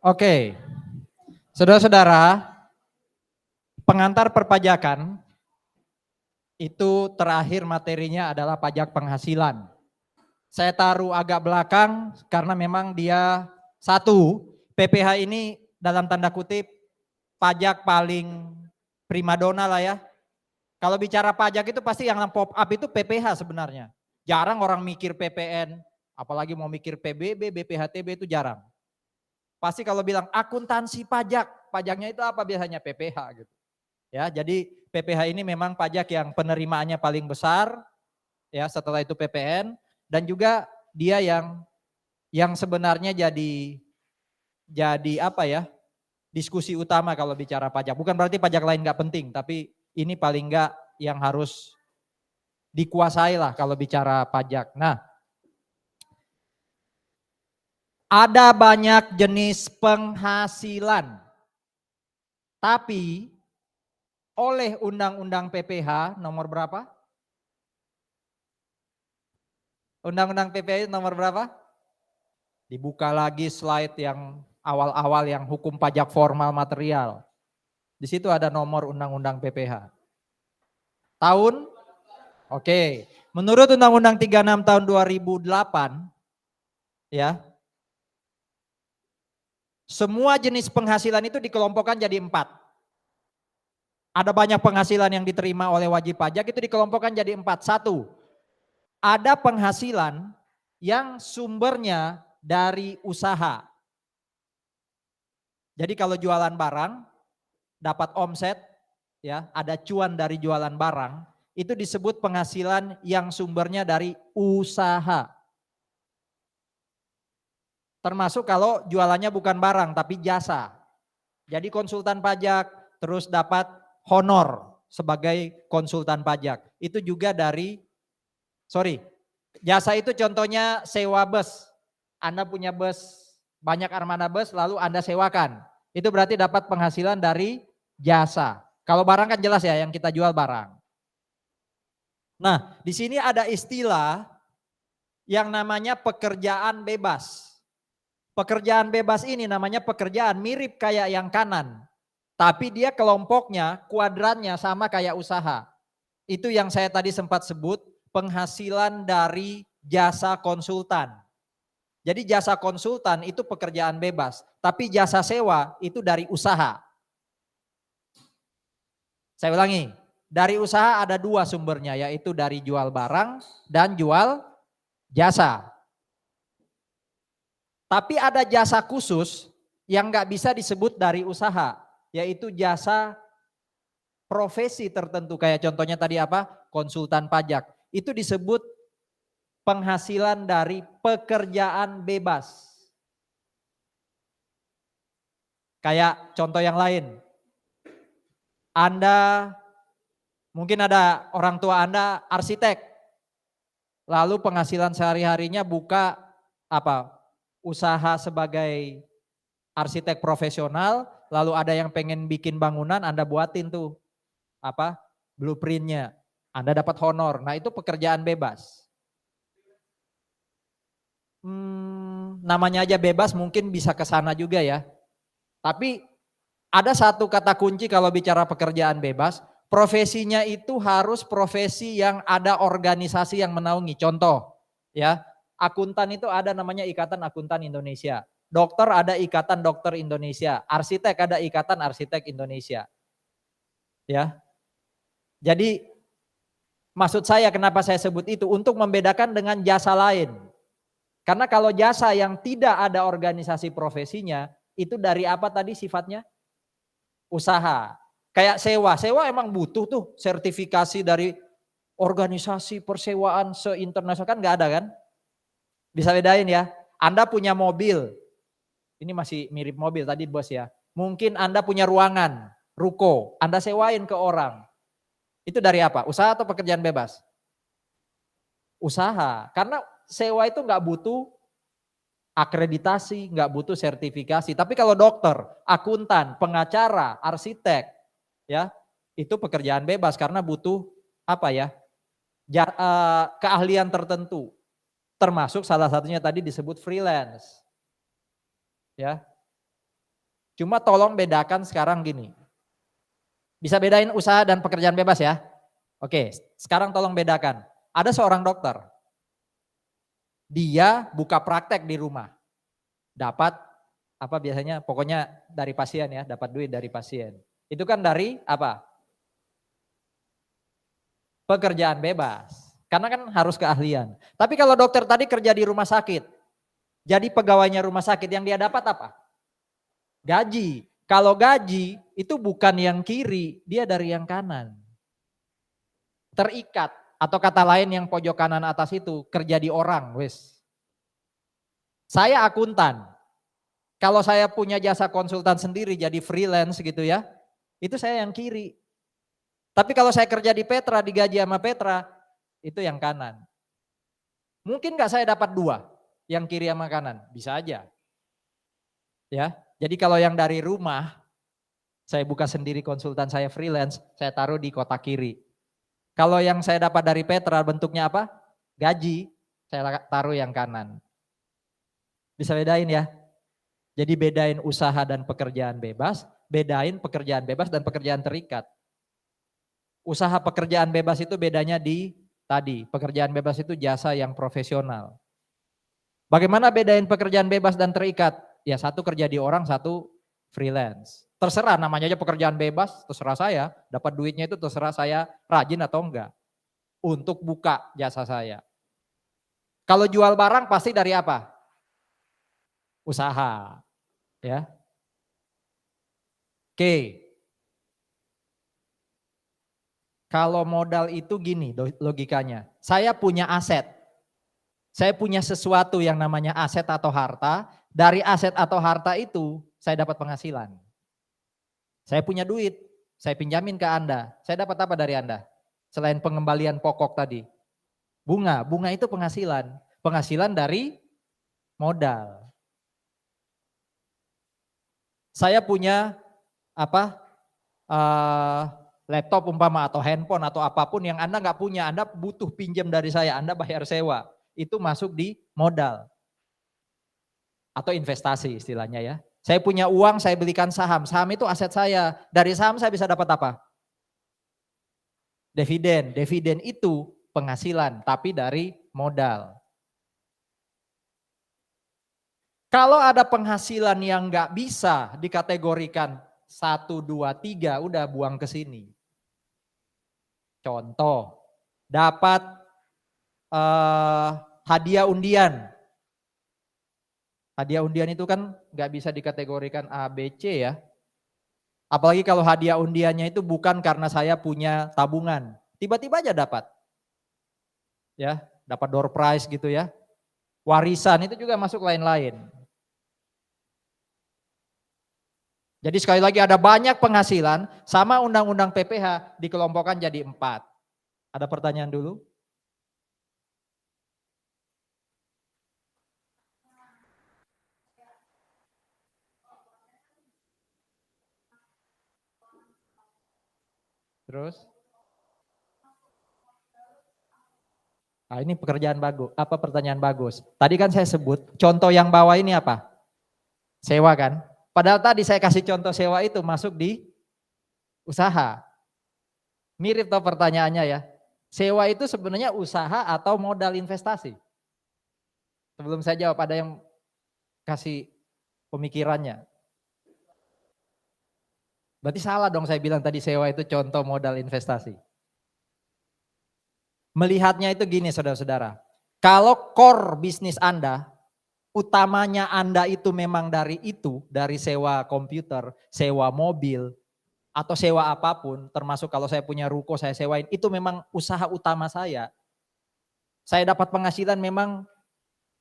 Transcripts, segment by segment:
Oke, saudara-saudara, pengantar perpajakan itu terakhir materinya adalah pajak penghasilan. Saya taruh agak belakang karena memang dia satu, PPh ini dalam tanda kutip pajak paling primadona lah ya. Kalau bicara pajak itu pasti yang pop up itu PPh sebenarnya. Jarang orang mikir PPN, apalagi mau mikir PBB, BPHTB itu jarang. Pasti kalau bilang akuntansi pajak, pajaknya itu apa biasanya PPh gitu. Ya, jadi PPh ini memang pajak yang penerimaannya paling besar, ya setelah itu PPN, dan juga dia yang sebenarnya jadi apa ya, diskusi utama kalau bicara pajak. Bukan berarti pajak lain nggak penting, tapi ini paling nggak yang harus dikuasai lah kalau bicara pajak. Nah, ada banyak jenis penghasilan, tapi oleh Undang-Undang PPh nomor berapa? Undang-Undang PPh nomor berapa? Dibuka lagi slide yang awal-awal yang hukum pajak formal material. Di situ ada nomor Undang-Undang PPh. Tahun? Oke. Menurut Undang-Undang 36 tahun 2008, ya, semua jenis penghasilan itu dikelompokkan jadi 4. Ada banyak penghasilan yang diterima oleh wajib pajak itu dikelompokkan jadi 4. 1, ada penghasilan yang sumbernya dari usaha. Jadi kalau jualan barang dapat omset, ya, ada cuan dari jualan barang, itu disebut penghasilan yang sumbernya dari usaha. Termasuk kalau jualannya bukan barang tapi jasa. Jadi konsultan pajak terus dapat honor sebagai konsultan pajak. Itu juga dari, jasa itu contohnya sewa bus. Anda punya bus, banyak armada bus lalu Anda sewakan. Itu berarti dapat penghasilan dari jasa. Kalau barang kan jelas ya yang kita jual barang. Nah, di sini ada istilah yang namanya pekerjaan bebas. Pekerjaan bebas ini namanya pekerjaan mirip kayak yang kanan. Tapi dia kelompoknya, kuadrannya sama kayak usaha. Itu yang saya tadi sempat sebut penghasilan dari jasa konsultan. Jadi jasa konsultan itu pekerjaan bebas. Tapi jasa sewa itu dari usaha. Saya ulangi, dari usaha ada 2 sumbernya, yaitu dari jual barang dan jual jasa. Tapi ada jasa khusus yang nggak bisa disebut dari usaha, yaitu jasa profesi tertentu, kayak contohnya tadi apa? Konsultan pajak. Itu disebut penghasilan dari pekerjaan bebas. Kayak contoh yang lain. Anda, mungkin ada orang tua Anda arsitek. Lalu penghasilan sehari-harinya buka apa? Usaha sebagai arsitek profesional, lalu ada yang pengen bikin bangunan, Anda buatin tuh apa? Blueprintnya. Anda dapat honor. Nah, itu pekerjaan bebas. Namanya aja bebas, mungkin bisa ke sana juga ya. Tapi ada satu kata kunci kalau bicara pekerjaan bebas, profesinya itu harus profesi yang ada organisasi yang menaungi. Contoh, ya, akuntan itu ada namanya Ikatan Akuntan Indonesia. Dokter ada Ikatan Dokter Indonesia. Arsitek ada Ikatan Arsitek Indonesia. Ya. Jadi maksud saya kenapa saya sebut itu untuk membedakan dengan jasa lain. Karena kalau jasa yang tidak ada organisasi profesinya, itu dari apa tadi sifatnya? Usaha. Kayak sewa, sewa emang butuh tuh sertifikasi dari organisasi persewaan se-internasional, kan nggak ada kan? Bisa bedain ya. Anda punya mobil, ini masih mirip mobil tadi bos ya. Mungkin Anda punya ruangan, ruko, Anda sewain ke orang. Itu dari apa? Usaha atau pekerjaan bebas? Usaha. Karena sewa itu nggak butuh akreditasi, nggak butuh sertifikasi. Tapi kalau dokter, akuntan, pengacara, arsitek, ya itu pekerjaan bebas karena butuh apa ya? Keahlian tertentu. Termasuk salah satunya tadi disebut freelance. Ya. Cuma tolong bedakan sekarang gini. Bisa bedain usaha dan pekerjaan bebas ya? Oke, sekarang tolong bedakan. Ada seorang dokter. Dia buka praktek di rumah. Dapat apa biasanya? Pokoknya dari pasien ya, dapat duit dari pasien. Itu kan dari apa? Pekerjaan bebas. Karena kan harus keahlian. Tapi kalau dokter tadi kerja di rumah sakit. Jadi pegawainya rumah sakit yang dia dapat apa? Gaji. Kalau gaji itu bukan yang kiri, dia dari yang kanan. Terikat atau kata lain yang pojok kanan atas itu kerja di orang, wes. Saya akuntan. Kalau saya punya jasa konsultan sendiri jadi freelance gitu ya, itu saya yang kiri. Tapi kalau saya kerja di Petra, digaji sama Petra, itu yang kanan. Mungkin nggak saya dapat dua, yang kiri sama kanan? Bisa aja. Ya, jadi kalau yang dari rumah, saya buka sendiri konsultan saya freelance, saya taruh di kotak kiri. Kalau yang saya dapat dari Petra bentuknya apa? Gaji, saya taruh yang kanan. Bisa bedain ya? Jadi bedain usaha dan pekerjaan bebas, bedain pekerjaan bebas dan pekerjaan terikat. Usaha pekerjaan bebas itu bedanya di tadi, pekerjaan bebas itu jasa yang profesional. Bagaimana bedain pekerjaan bebas dan terikat? Ya satu kerja di orang, satu freelance. Terserah namanya aja pekerjaan bebas, terserah saya. Dapat duitnya itu terserah saya rajin atau enggak. Untuk buka jasa saya. Kalau jual barang pasti dari apa? Usaha. Ya. Oke. Kalau modal itu gini logikanya. Saya punya aset. Saya punya sesuatu yang namanya aset atau harta. Dari aset atau harta itu saya dapat penghasilan. Saya punya duit, saya pinjamin ke Anda. Saya dapat apa dari Anda? Selain pengembalian pokok tadi. Bunga, bunga itu penghasilan. Penghasilan dari modal. Saya punya apa? Laptop umpama atau handphone atau apapun yang Anda nggak punya, Anda butuh pinjam dari saya, Anda bayar sewa. Itu masuk di modal. Atau investasi istilahnya ya. Saya punya uang, saya belikan saham. Saham itu aset saya. Dari saham saya bisa dapat apa? Dividen. Dividen itu penghasilan, tapi dari modal. Kalau ada penghasilan yang nggak bisa dikategorikan 1, 2, 3, udah buang ke sini. Contoh, dapat hadiah undian. Hadiah undian itu kan nggak bisa dikategorikan A, B, C ya. Apalagi kalau hadiah undiannya itu bukan karena saya punya tabungan. Tiba-tiba aja dapat. Ya, dapat door prize gitu ya. Warisan itu juga masuk lain-lain. Jadi sekali lagi ada banyak penghasilan sama undang-undang PPH dikelompokkan jadi 4. Ada pertanyaan dulu? Terus? Nah, ini pekerjaan bagus, apa pertanyaan bagus. Tadi kan saya sebut, contoh yang bawah ini apa? Sewa kan? Padahal tadi saya kasih contoh sewa itu masuk di usaha. Mirip toh pertanyaannya ya. Sewa itu sebenarnya usaha atau modal investasi? Sebelum saya jawab, ada yang kasih pemikirannya. Berarti salah dong saya bilang tadi sewa itu contoh modal investasi. Melihatnya itu gini saudara-saudara. Kalau core bisnis Anda, utamanya Anda itu memang dari itu, dari sewa komputer, sewa mobil, atau sewa apapun, termasuk kalau saya punya ruko saya sewain, itu memang usaha utama saya. Saya dapat penghasilan memang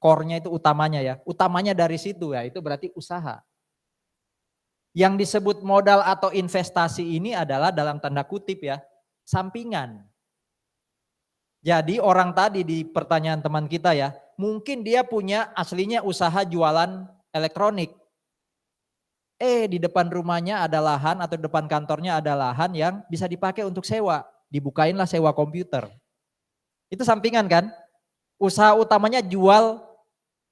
core-nya itu utamanya ya. Utamanya dari situ ya, itu berarti usaha. Yang disebut modal atau investasi ini adalah dalam tanda kutip ya, sampingan. Jadi orang tadi di pertanyaan teman kita ya, mungkin dia punya aslinya usaha jualan elektronik. Di depan rumahnya ada lahan atau depan kantornya ada lahan yang bisa dipakai untuk sewa. Dibukainlah sewa komputer. Itu sampingan kan? Usaha utamanya jual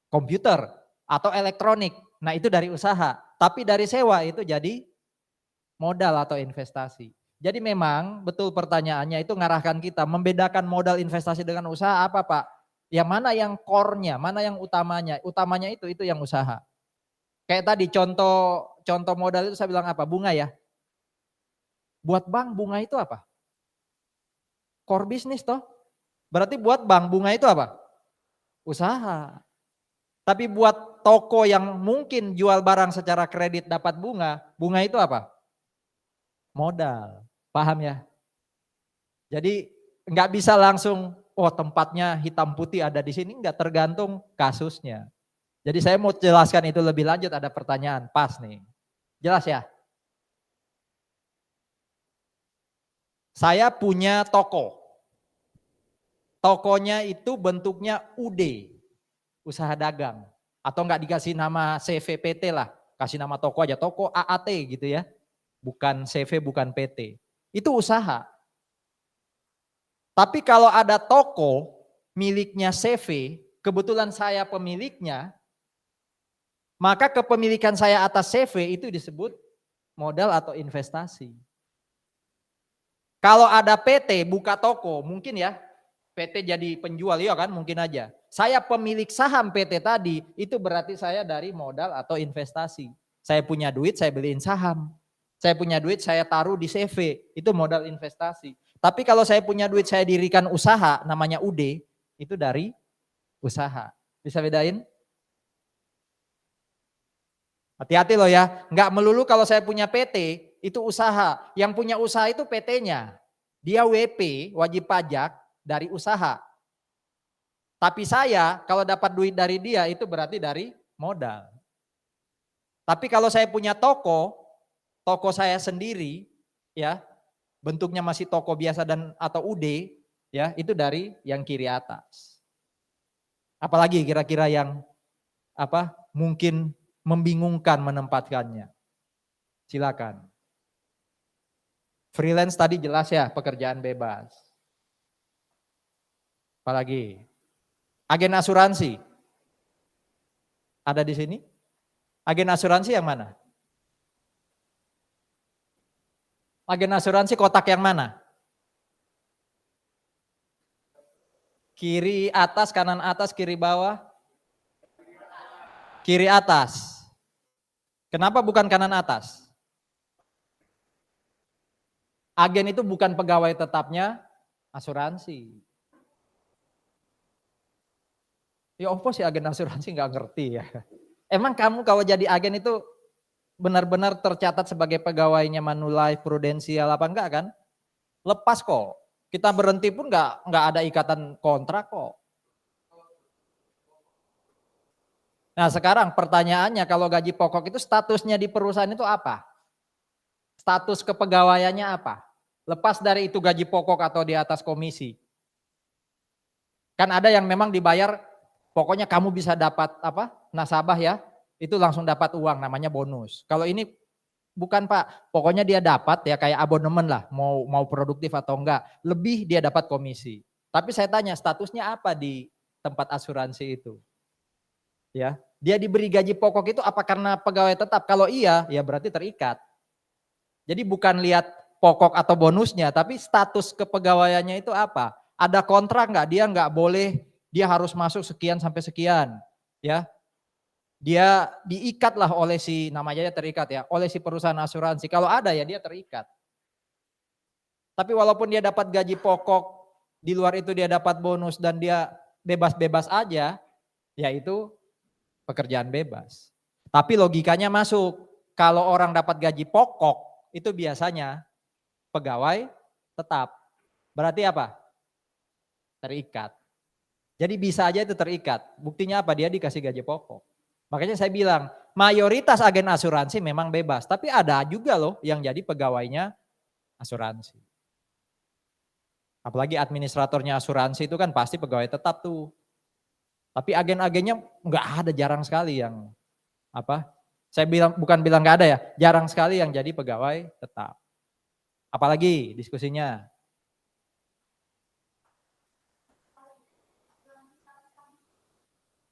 komputer atau elektronik. Nah itu dari usaha. Tapi dari sewa itu jadi modal atau investasi. Jadi memang betul pertanyaannya itu ngarahkan kita membedakan modal investasi dengan usaha apa Pak? Yang mana yang core-nya, mana yang utamanya? Utamanya itu yang usaha. Kayak tadi contoh modal itu saya bilang apa? Bunga ya. Buat bank bunga itu apa? Core bisnis toh. Berarti buat bank bunga itu apa? Usaha. Tapi buat toko yang mungkin jual barang secara kredit dapat bunga, bunga itu apa? Modal. Paham ya? Jadi nggak bisa langsung, oh tempatnya hitam putih ada di sini, nggak, tergantung kasusnya. Jadi saya mau jelaskan itu lebih lanjut, ada pertanyaan, pas nih. Jelas ya? Saya punya toko. Tokonya itu bentuknya UD, usaha dagang. Atau nggak dikasih nama CVPT lah, kasih nama toko aja, toko AAT gitu ya. Bukan CV, bukan PT. Itu usaha. Tapi kalau ada toko miliknya CV, kebetulan saya pemiliknya, maka kepemilikan saya atas CV itu disebut modal atau investasi. Kalau ada PT buka toko, mungkin ya PT jadi penjual, ya kan, mungkin aja. Saya pemilik saham PT tadi, itu berarti saya dari modal atau investasi. Saya punya duit, saya beliin saham. Saya punya duit, saya taruh di CV, itu modal investasi. Tapi kalau saya punya duit, saya dirikan usaha, namanya UD, itu dari usaha. Bisa bedain? Hati-hati loh ya, nggak melulu kalau saya punya PT, itu usaha. Yang punya usaha itu PT-nya. Dia WP, wajib pajak, dari usaha. Tapi saya kalau dapat duit dari dia itu berarti dari modal. Tapi kalau saya punya toko saya sendiri ya, bentuknya masih toko biasa dan atau UD ya, itu dari yang kiri atas. Apalagi kira-kira yang mungkin membingungkan menempatkannya. Silakan. Freelance tadi jelas ya, pekerjaan bebas. Apalagi agen asuransi. Ada di sini? Agen asuransi yang mana? Agen asuransi kotak yang mana? Kiri atas, kanan atas, kiri bawah? Kiri atas. Kenapa bukan kanan atas? Agen itu bukan pegawai tetapnya asuransi. Ya apa sih agen asuransi, nggak ngerti ya. Emang kamu kalau jadi agen itu benar-benar tercatat sebagai pegawainya Manulife, Prudensial apa enggak kan? Lepas kok. Kita berhenti pun nggak ada ikatan kontrak kok. Nah sekarang pertanyaannya, kalau gaji pokok itu statusnya di perusahaan itu apa? Status kepegawaiannya apa? Lepas dari itu gaji pokok atau di atas komisi. Kan ada yang memang dibayar, pokoknya kamu bisa dapat nasabah ya, itu langsung dapat uang, namanya bonus. Kalau ini bukan Pak, pokoknya dia dapat ya kayak abonemen lah, mau produktif atau enggak, lebih dia dapat komisi. Tapi saya tanya statusnya apa di tempat asuransi itu? Ya, dia diberi gaji pokok itu apa karena pegawai tetap? Kalau iya, ya berarti terikat. Jadi bukan lihat pokok atau bonusnya, tapi status kepegawaiannya itu apa? Ada kontrak enggak? Dia enggak boleh, dia harus masuk sekian sampai sekian, ya. Dia diikat lah oleh si, namanya terikat ya, oleh si perusahaan asuransi. Kalau ada ya dia terikat. Tapi walaupun dia dapat gaji pokok, di luar itu dia dapat bonus dan dia bebas-bebas aja, ya itu pekerjaan bebas. Tapi logikanya masuk, kalau orang dapat gaji pokok, itu biasanya pegawai tetap. Berarti apa? Terikat. Jadi bisa aja itu terikat. Buktinya apa? Dia dikasih gaji pokok. Makanya saya bilang, mayoritas agen asuransi memang bebas, tapi ada juga loh yang jadi pegawainya asuransi. Apalagi administratornya asuransi itu kan pasti pegawai tetap tuh. Tapi agen-agennya nggak ada, jarang sekali yang apa? Saya bilang bukan bilang nggak ada ya, jarang sekali yang jadi pegawai tetap. Apalagi diskusinya.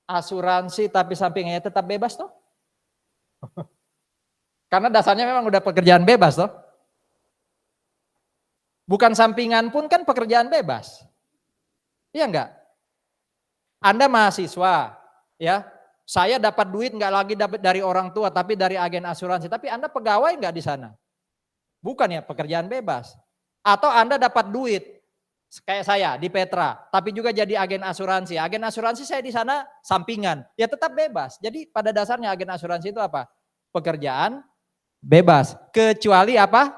Asuransi tapi sampingnya tetap bebas toh? Karena dasarnya memang udah pekerjaan bebas toh? Bukan sampingan pun kan pekerjaan bebas. Iya enggak? Anda mahasiswa, ya. Saya dapat duit nggak lagi dapat dari orang tua, tapi dari agen asuransi. Tapi Anda pegawai nggak di sana? Bukan ya, pekerjaan bebas. Atau Anda dapat duit, kayak saya di Petra, tapi juga jadi agen asuransi. Agen asuransi saya di sana sampingan, ya tetap bebas. Jadi pada dasarnya agen asuransi itu apa? Pekerjaan bebas. Kecuali apa?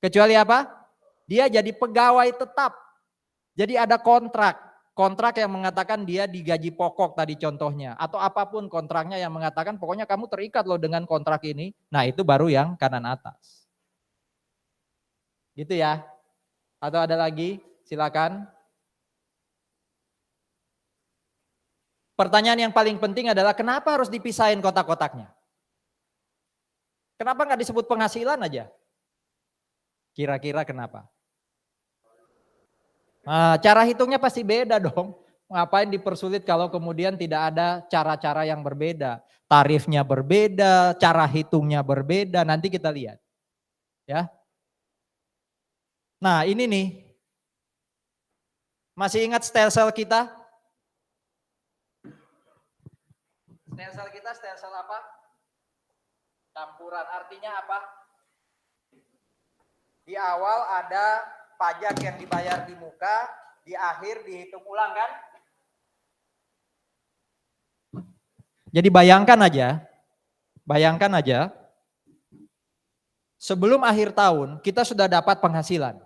Kecuali apa? Dia jadi pegawai tetap. Jadi ada kontrak. Kontrak yang mengatakan dia digaji pokok tadi contohnya. Atau apapun kontraknya yang mengatakan pokoknya kamu terikat loh dengan kontrak ini. Nah itu baru yang kanan atas. Gitu ya. Atau ada lagi? Silakan. Pertanyaan yang paling penting adalah kenapa harus dipisahin kotak-kotaknya? Kenapa nggak disebut penghasilan aja? Kira-kira kenapa? Nah, cara hitungnya pasti beda dong. Ngapain dipersulit kalau kemudian tidak ada cara-cara yang berbeda. Tarifnya berbeda, cara hitungnya berbeda, nanti kita lihat. Ya. Nah ini nih, masih ingat stelsel kita? Stelsel kita stelsel apa? Campuran, artinya apa? Di awal ada pajak yang dibayar di muka, di akhir dihitung ulang kan? Jadi bayangkan aja, sebelum akhir tahun kita sudah dapat penghasilan.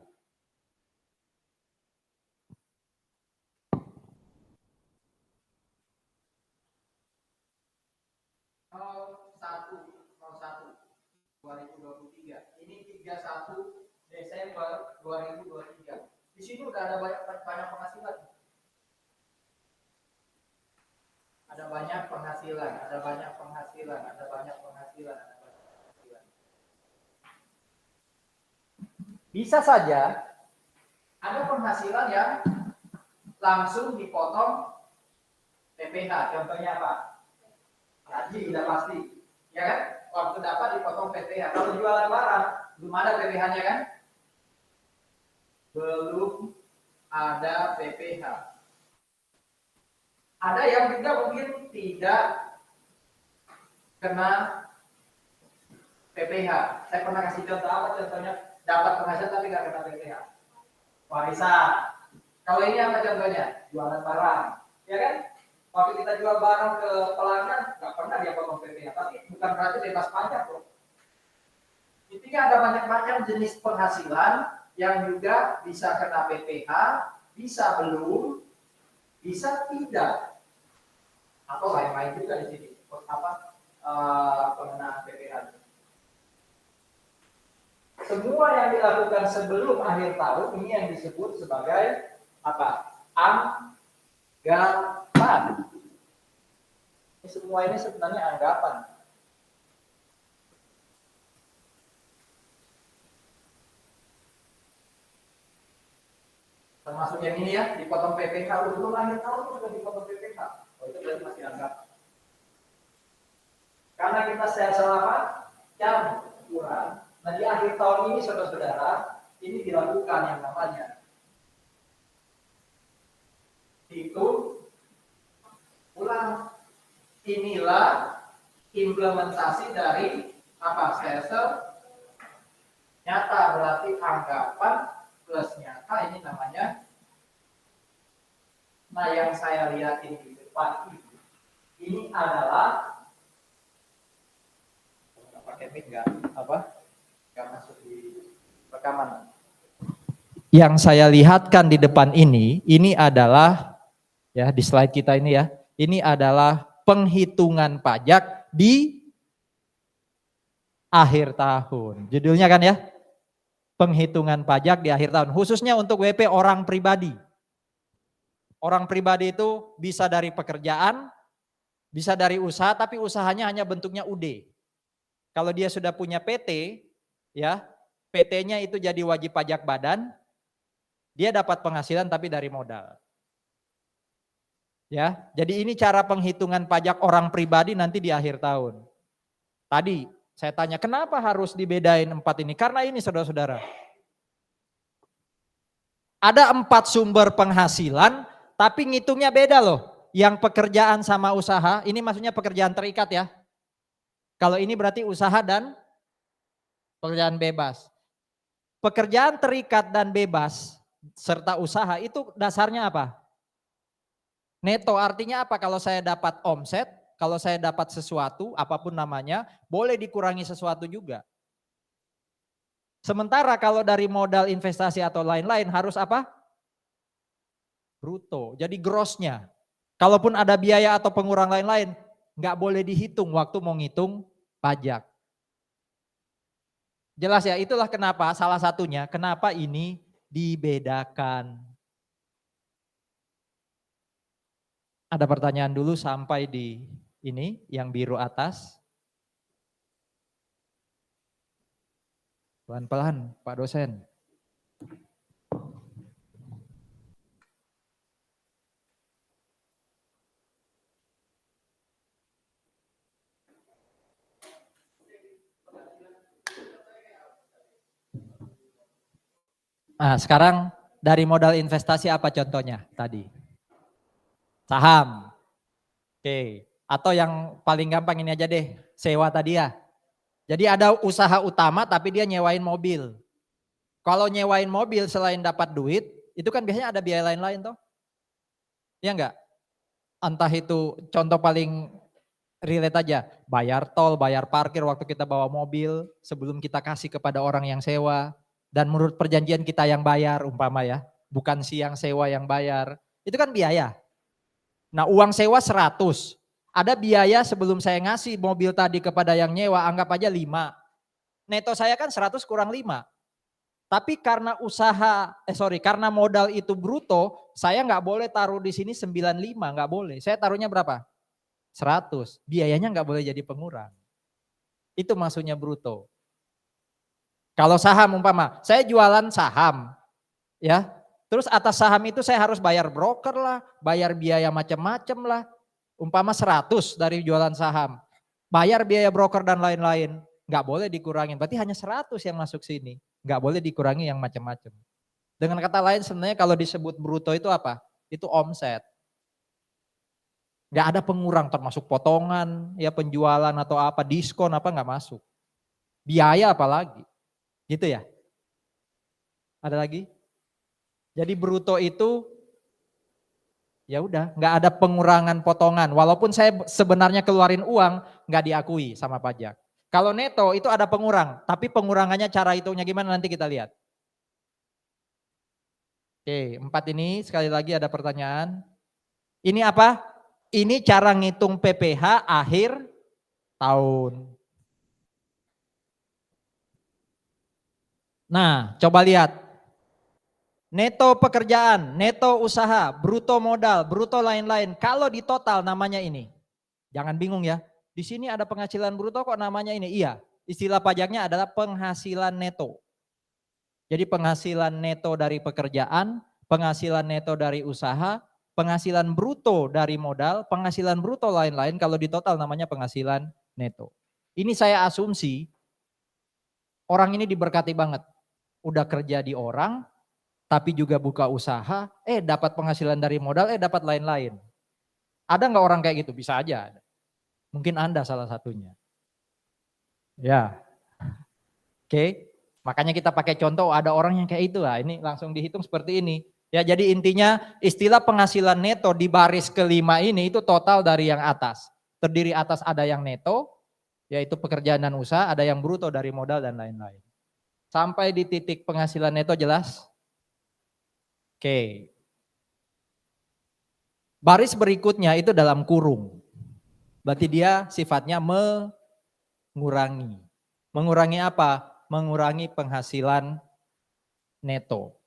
Ini 31 Desember 2023. Di sini udah ada banyak penghasilan. Ada banyak penghasilan. Bisa saja ada penghasilan yang langsung dipotong PPh. Contohnya apa? Gaji udah pasti. Ya kan? Waktu dapat dipotong PPh. Kalau jualan barang belum ada PPh-nya kan? Belum ada PPh. Ada yang juga mungkin tidak kena PPh. Saya pernah kasih contoh apa? Contohnya dapat penghasilan tapi nggak kena PPh. Warisan. Kalau ini apa contohnya? Jualan barang. Ya kan? Waktu kita jual barang ke pelanggan, nggak pernah dia potong PPh. Tapi bukan berarti bebas pajak loh. Intinya ada banyak macam jenis penghasilan yang juga bisa kena PPh, bisa belum, bisa tidak, atau lain-lain juga di sini. Pengenaan PPh. Semua yang dilakukan sebelum akhir tahun ini yang disebut sebagai apa? Anggapan. Semua ini sebenarnya anggapan. Termasuk yang ini ya, dipotong PPh, belum akhir tahun sudah dipotong PPh. Oh, itu berarti masih anggapan. Karena kita stelsel apa? Campuran. Nah di akhir tahun ini saudara-saudara, ini dilakukan yang namanya hitung ulang. Inilah implementasi dari apa? Stelsel nyata, berarti anggapan plus nyata, ini namanya. Nah yang saya lihat ini di depan ini adalah pakai mic nggak masuk di rekaman. Yang saya lihatkan di depan ini adalah ya di slide kita ini ya, ini adalah penghitungan pajak di akhir tahun. Judulnya kan ya, penghitungan pajak di akhir tahun. Khususnya untuk WP orang pribadi. Orang pribadi itu bisa dari pekerjaan, bisa dari usaha, tapi usahanya hanya bentuknya UD. Kalau dia sudah punya PT, ya PT-nya itu jadi wajib pajak badan, dia dapat penghasilan tapi dari modal. Ya, jadi ini cara penghitungan pajak orang pribadi nanti di akhir tahun. Tadi saya tanya kenapa harus dibedain 4 ini? Karena ini saudara-saudara. Ada 4 sumber penghasilan, tapi ngitungnya beda loh. Yang pekerjaan sama usaha, ini maksudnya pekerjaan terikat ya. Kalau ini berarti usaha dan pekerjaan bebas. Pekerjaan terikat dan bebas serta usaha itu dasarnya apa? Neto, artinya apa? Kalau saya dapat omset, kalau saya dapat sesuatu, apapun namanya, boleh dikurangi sesuatu juga. Sementara kalau dari modal investasi atau lain-lain harus apa? Bruto, jadi grossnya. Kalaupun ada biaya atau pengurang lain-lain, nggak boleh dihitung waktu mau ngitung pajak. Jelas ya, itulah kenapa salah satunya, kenapa ini dibedakan. Ada pertanyaan dulu sampai di ini, yang biru atas. Pelan-pelan Pak dosen. Nah, sekarang dari modal investasi apa contohnya tadi? Saham. Oke, atau yang paling gampang ini aja deh, sewa tadi ya. Jadi ada usaha utama tapi dia nyewain mobil. Kalau nyewain mobil selain dapat duit, itu kan biasanya ada biaya lain-lain toh. Iya enggak? Entah itu contoh paling relate aja, bayar tol, bayar parkir waktu kita bawa mobil, sebelum kita kasih kepada orang yang sewa, dan menurut perjanjian kita yang bayar umpama ya, bukan si yang sewa yang bayar, itu kan biaya. Nah uang sewa 100, ada biaya sebelum saya ngasih mobil tadi kepada yang nyewa, anggap aja 5. Neto saya kan 100 kurang 5. Tapi karena karena modal itu bruto, saya nggak boleh taruh di sini 95, nggak boleh. Saya taruhnya berapa? 100, biayanya nggak boleh jadi pengurang. Itu maksudnya bruto. Kalau saham umpama, saya jualan saham, ya. Terus atas saham itu saya harus bayar broker lah, bayar biaya macam-macam lah. Umpama 100 dari jualan saham, bayar biaya broker dan lain-lain, nggak boleh dikurangin. Berarti hanya 100 yang masuk sini, nggak boleh dikurangi yang macam-macam. Dengan kata lain sebenarnya kalau disebut bruto itu apa? Itu omset. Nggak ada pengurang termasuk potongan, ya penjualan atau apa, diskon apa nggak masuk. Biaya apalagi. Gitu ya? Ada lagi? Jadi bruto itu ya udah nggak ada pengurangan potongan. Walaupun saya sebenarnya keluarin uang nggak diakui sama pajak. Kalau neto itu ada pengurang, tapi pengurangannya cara hitungnya gimana nanti kita lihat. Oke, 4 ini sekali lagi ada pertanyaan. Ini apa? Ini cara ngitung PPh akhir tahun. Nah, coba lihat. Neto pekerjaan, neto usaha, bruto modal, bruto lain-lain. Kalau di total namanya ini. Jangan bingung ya. Di sini ada penghasilan bruto kok namanya ini. Iya, istilah pajaknya adalah penghasilan neto. Jadi penghasilan neto dari pekerjaan, penghasilan neto dari usaha, penghasilan bruto dari modal, penghasilan bruto lain-lain. Kalau di total namanya penghasilan neto. Ini saya asumsi orang ini diberkati banget. Udah kerja di orang, tapi juga buka usaha, dapat penghasilan dari modal, dapat lain-lain. Ada nggak orang kayak gitu? Bisa aja. Mungkin Anda salah satunya. Ya, oke. Makanya kita pakai contoh ada orang yang kayak itu lah. Ini langsung dihitung seperti ini. Ya, jadi intinya istilah penghasilan neto di baris kelima ini itu total dari yang atas. Terdiri atas ada yang neto, yaitu pekerjaan dan usaha, ada yang bruto dari modal dan lain-lain. Sampai di titik penghasilan neto jelas? Oke. Baris berikutnya itu dalam kurung. Berarti dia sifatnya mengurangi. Mengurangi apa? Mengurangi penghasilan neto.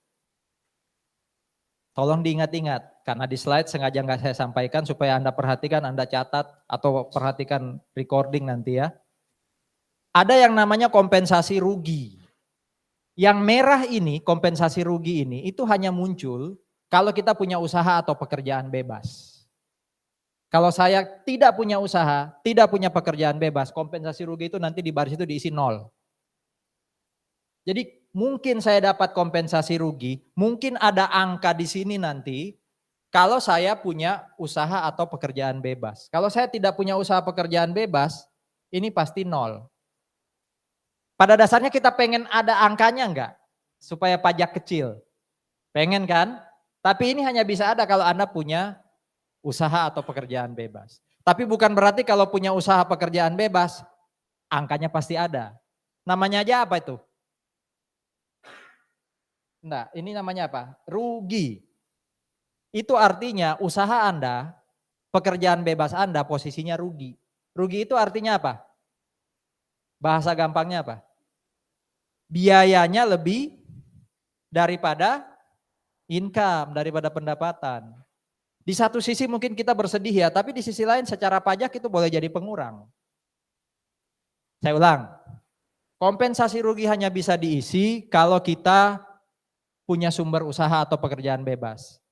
Tolong diingat-ingat, karena di slide sengaja nggak saya sampaikan supaya Anda perhatikan, Anda catat atau perhatikan recording nanti ya. Ada yang namanya kompensasi rugi. Yang merah ini, kompensasi rugi ini, itu hanya muncul kalau kita punya usaha atau pekerjaan bebas. Kalau saya tidak punya usaha, tidak punya pekerjaan bebas, kompensasi rugi itu nanti di baris itu diisi 0. Jadi mungkin saya dapat kompensasi rugi, mungkin ada angka di sini nanti kalau saya punya usaha atau pekerjaan bebas. Kalau saya tidak punya usaha pekerjaan bebas, ini pasti 0. Pada dasarnya kita pengen ada angkanya enggak? Supaya pajak kecil. Pengen kan? Tapi ini hanya bisa ada kalau Anda punya usaha atau pekerjaan bebas. Tapi bukan berarti kalau punya usaha pekerjaan bebas, angkanya pasti ada. Namanya aja apa itu? Nah, ini namanya apa? Rugi. Itu artinya usaha Anda, pekerjaan bebas Anda posisinya rugi. Rugi itu artinya apa? Bahasa gampangnya apa? Biayanya lebih daripada income, daripada pendapatan. Di satu sisi mungkin kita bersedih ya, tapi di sisi lain secara pajak itu boleh jadi pengurang. Saya ulang, kompensasi rugi hanya bisa diisi kalau kita punya sumber usaha atau pekerjaan bebas.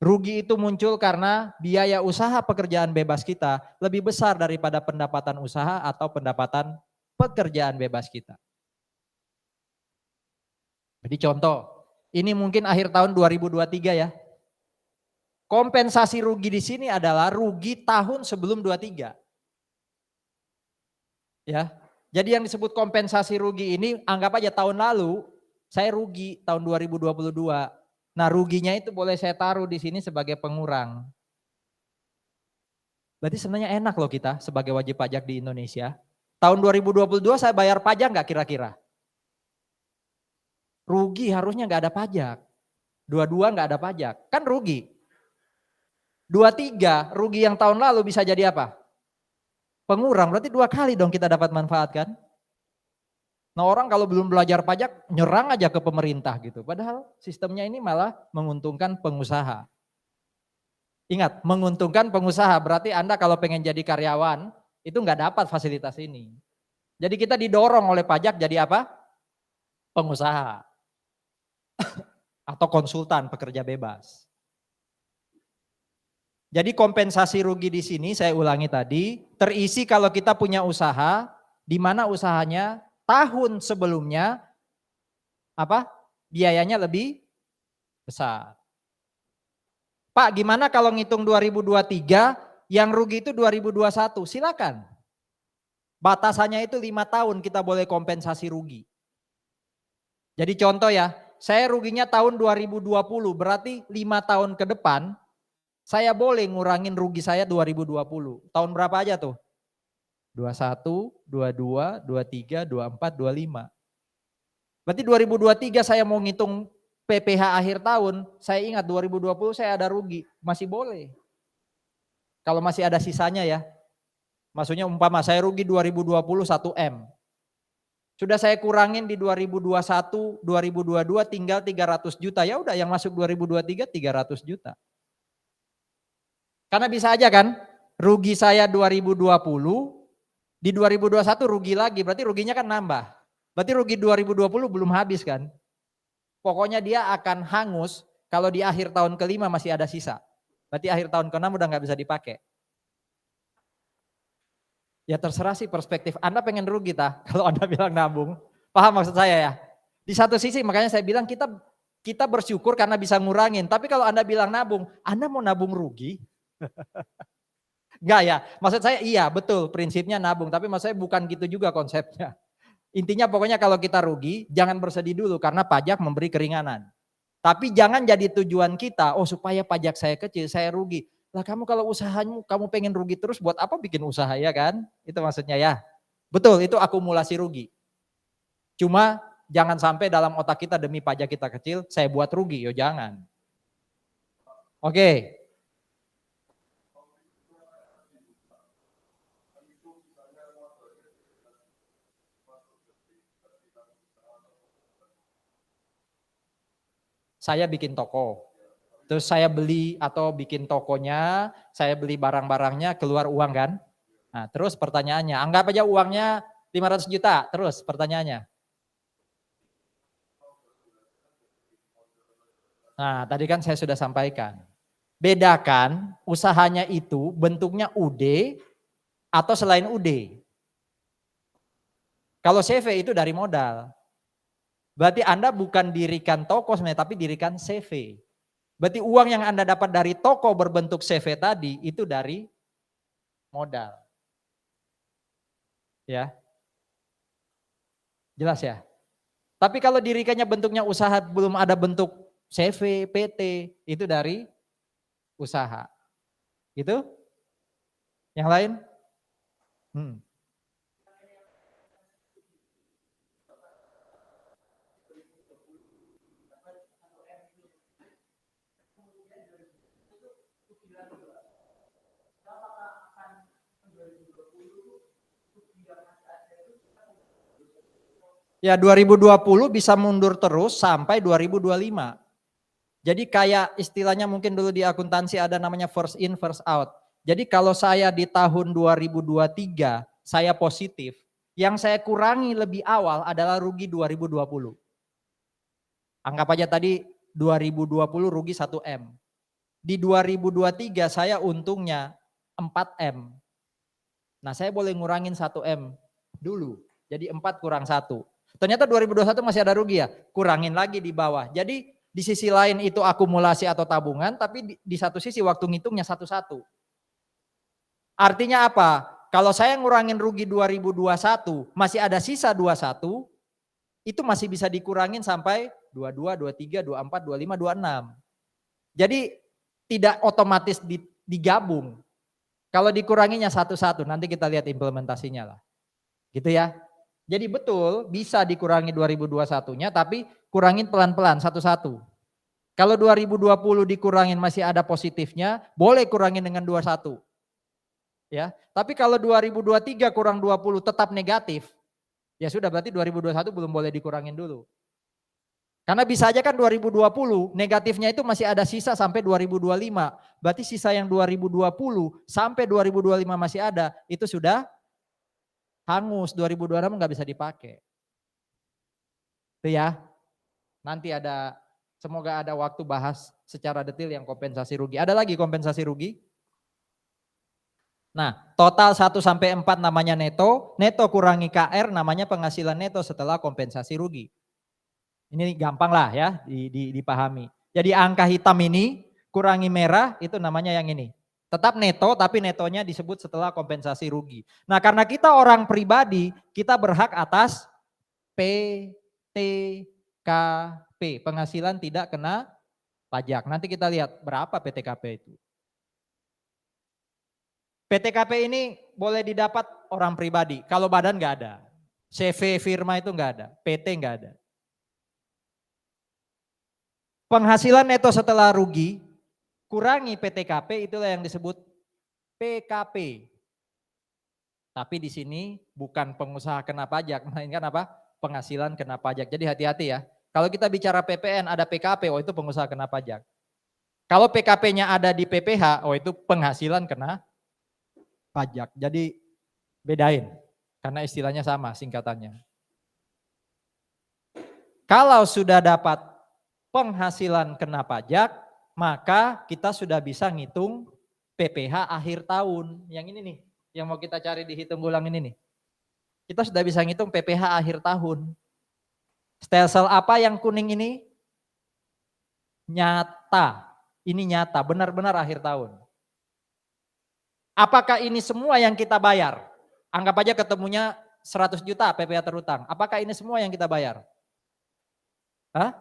Rugi itu muncul karena biaya usaha pekerjaan bebas kita lebih besar daripada pendapatan usaha atau pendapatan pekerjaan bebas kita. Jadi contoh, ini mungkin akhir tahun 2023 ya. Kompensasi rugi di sini adalah rugi tahun sebelum 23. Ya. Jadi yang disebut kompensasi rugi ini anggap aja tahun lalu saya rugi tahun 2022. Nah, ruginya itu boleh saya taruh di sini sebagai pengurang. Berarti sebenarnya enak loh kita sebagai wajib pajak di Indonesia. Tahun 2022 saya bayar pajak nggak kira-kira? Rugi harusnya nggak ada pajak. 22 nggak ada pajak, kan rugi. 23 rugi yang tahun lalu bisa jadi apa? Pengurang, berarti 2 kali dong kita dapat manfaat kan? Nah orang kalau belum belajar pajak nyerang aja ke pemerintah gitu. Padahal sistemnya ini malah menguntungkan pengusaha. Ingat, menguntungkan pengusaha berarti Anda kalau pengen jadi karyawan itu nggak dapat fasilitas ini. Jadi kita didorong oleh pajak jadi apa? Pengusaha atau konsultan pekerja bebas. Jadi kompensasi rugi di sini saya ulangi tadi terisi kalau kita punya usaha di mana usahanya tahun sebelumnya apa? Biayanya lebih besar. Pak, gimana kalau ngitung 2023 yang rugi itu 2021? Silakan. Batasannya itu 5 tahun kita boleh kompensasi rugi. Jadi contoh ya, saya ruginya tahun 2020, berarti 5 tahun ke depan saya boleh ngurangin rugi saya 2020. Tahun berapa aja tuh? 21, 22, 23, 24, 25. Berarti 2023 saya mau ngitung PPh akhir tahun, saya ingat 2020 saya ada rugi, masih boleh. Kalau masih ada sisanya ya. Maksudnya umpama saya rugi 2020 1 M. Sudah saya kurangin di 2021, 2022 tinggal 300 juta. Ya udah yang masuk 2023 300 juta. Karena bisa aja kan, rugi saya 2020, di 2021 rugi lagi, berarti ruginya kan nambah. Berarti rugi 2020 belum habis kan. Pokoknya dia akan hangus kalau di akhir tahun kelima masih ada sisa. Berarti akhir tahun ke-6 udah gak bisa dipakai. Ya terserah sih perspektif. Anda pengen rugi kalau Anda bilang nabung. Paham maksud saya ya? Di satu sisi makanya saya bilang kita bersyukur karena bisa ngurangin. Tapi kalau Anda bilang nabung, Anda mau nabung rugi? Enggak ya, maksud saya iya betul prinsipnya nabung. Tapi maksud saya bukan gitu juga konsepnya. Intinya pokoknya kalau kita rugi, jangan bersedih dulu karena pajak memberi keringanan. Tapi jangan jadi tujuan kita, oh supaya pajak saya kecil, saya rugi. Lah kamu kalau usahamu, kamu pengen rugi terus buat apa bikin usaha ya kan? Itu maksudnya ya. Betul, itu akumulasi rugi. Cuma jangan sampai dalam otak kita demi pajak kita kecil, saya buat rugi, yo jangan. Oke. Saya bikin toko. Terus saya beli atau bikin tokonya, saya beli barang-barangnya, keluar uang kan. Nah terus pertanyaannya, anggap aja uangnya 500 juta, terus pertanyaannya. Nah tadi kan saya sudah sampaikan. Bedakan usahanya itu bentuknya UD atau selain UD. Kalau CV itu dari modal. Berarti Anda bukan dirikan toko sebenarnya, tapi dirikan CV. Berarti uang yang Anda dapat dari toko berbentuk CV tadi itu dari modal. Ya, jelas ya? Tapi kalau dirikannya bentuknya usaha belum ada bentuk CV, PT, itu dari usaha. Gitu? Yang lain? Hmm. Ya 2020 bisa mundur terus sampai 2025. Jadi kayak istilahnya mungkin dulu di akuntansi ada namanya first in first out. Jadi kalau saya di tahun 2023 saya positif, yang saya kurangi lebih awal adalah rugi 2020. Anggap aja tadi 2020 rugi 1 M. Di 2023 saya untungnya 4 M. Nah saya boleh ngurangin 1 M dulu. Jadi 4 kurang 1. Ternyata 2021 masih ada rugi ya, kurangin lagi di bawah. Jadi di sisi lain itu akumulasi atau tabungan, tapi di satu sisi waktu ngitungnya satu-satu. Artinya apa? Kalau saya ngurangin rugi 2021, masih ada sisa 21, itu masih bisa dikurangin sampai 22, 23, 24, 25, 26. Jadi tidak otomatis digabung. Kalau dikuranginya satu-satu, nanti kita lihat implementasinya lah. Gitu ya. Jadi betul bisa dikurangi 2021-nya, tapi kurangin pelan-pelan satu-satu. Kalau 2020 dikurangin masih ada positifnya, boleh kurangin dengan 21. Ya, tapi kalau 2023 kurang 20 tetap negatif, ya sudah berarti 2021 belum boleh dikurangin dulu. Karena bisa aja kan 2020 negatifnya itu masih ada sisa sampai 2025. Berarti sisa yang 2020 sampai 2025 masih ada, itu sudah hangus, 2026 nggak bisa dipakai. Itu ya. Nanti ada, semoga ada waktu bahas secara detail yang kompensasi rugi. Ada lagi kompensasi rugi? Nah, total 1 sampai 4 namanya neto, neto kurangi KR namanya penghasilan neto setelah kompensasi rugi. Ini gampang lah ya dipahami. Jadi angka hitam ini kurangi merah itu namanya yang ini. Tetap neto tapi netonya disebut setelah kompensasi rugi. Nah karena kita orang pribadi kita berhak atas PTKP. Penghasilan tidak kena pajak. Nanti kita lihat berapa PTKP itu. PTKP ini boleh didapat orang pribadi. Kalau badan nggak ada. CV firma itu nggak ada. PT nggak ada. Penghasilan neto setelah rugi, kurangi PTKP itulah yang disebut PKP. Tapi di sini bukan pengusaha kena pajak, melainkan apa? Penghasilan kena pajak. Jadi hati-hati ya. Kalau kita bicara PPN ada PKP, oh itu pengusaha kena pajak. Kalau PKP-nya ada di PPH, oh itu penghasilan kena pajak. Jadi bedain, karena istilahnya sama singkatannya. Kalau sudah dapat penghasilan kena pajak, maka kita sudah bisa ngitung PPH akhir tahun. Yang ini nih, yang mau kita cari di hitung ulang ini nih. Kita sudah bisa ngitung PPH akhir tahun. Stelsel apa yang kuning ini? Nyata. Ini nyata, benar-benar akhir tahun. Apakah ini semua yang kita bayar? Anggap aja ketemunya 100 juta PPH terutang. Apakah ini semua yang kita bayar? Hah?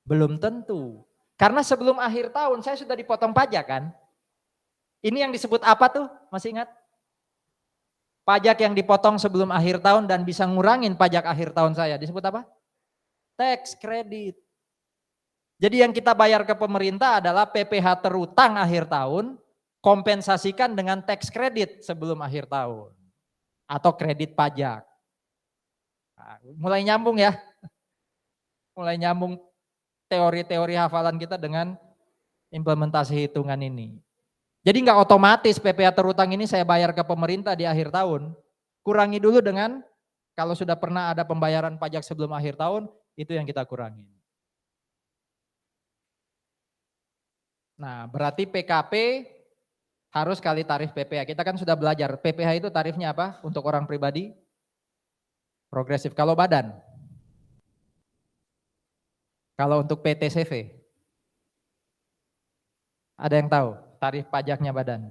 Belum tentu. Karena sebelum akhir tahun saya sudah dipotong pajak kan. Ini yang disebut apa tuh? Masih ingat? Pajak yang dipotong sebelum akhir tahun dan bisa ngurangin pajak akhir tahun saya. Disebut apa? Tax credit. Jadi yang kita bayar ke pemerintah adalah PPH terutang akhir tahun, kompensasikan dengan tax credit sebelum akhir tahun. Atau kredit pajak. Nah, mulai nyambung ya. Mulai nyambung teori-teori hafalan kita dengan implementasi hitungan ini. Jadi nggak otomatis PPh terutang ini saya bayar ke pemerintah di akhir tahun. Kurangi dulu dengan kalau sudah pernah ada pembayaran pajak sebelum akhir tahun, itu yang kita kurangi. Nah, berarti PKP harus kali tarif PPh. Kita kan sudah belajar, PPh itu tarifnya apa untuk orang pribadi? Progresif. Kalau badan? Kalau untuk PTCV? Ada yang tahu tarif pajaknya badan?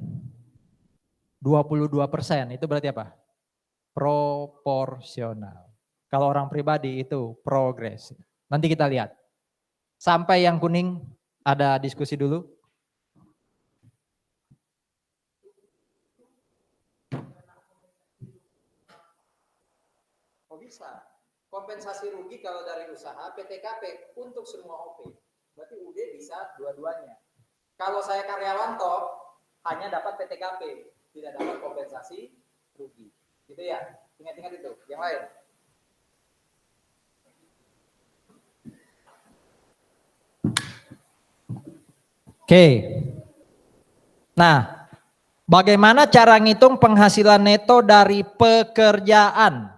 22%, itu berarti apa? Proporsional. Kalau orang pribadi itu progresif. Nanti kita lihat. Sampai yang kuning ada diskusi dulu. Oh bisa. Kompensasi rugi kalau dari usaha PTKP untuk semua OP. Berarti UD bisa dua-duanya. Kalau saya karyawan toh hanya dapat PTKP, tidak dapat kompensasi rugi. Gitu ya. Ingat-ingat itu. Yang lain. Oke. Nah, bagaimana cara ngitung penghasilan neto dari pekerjaan?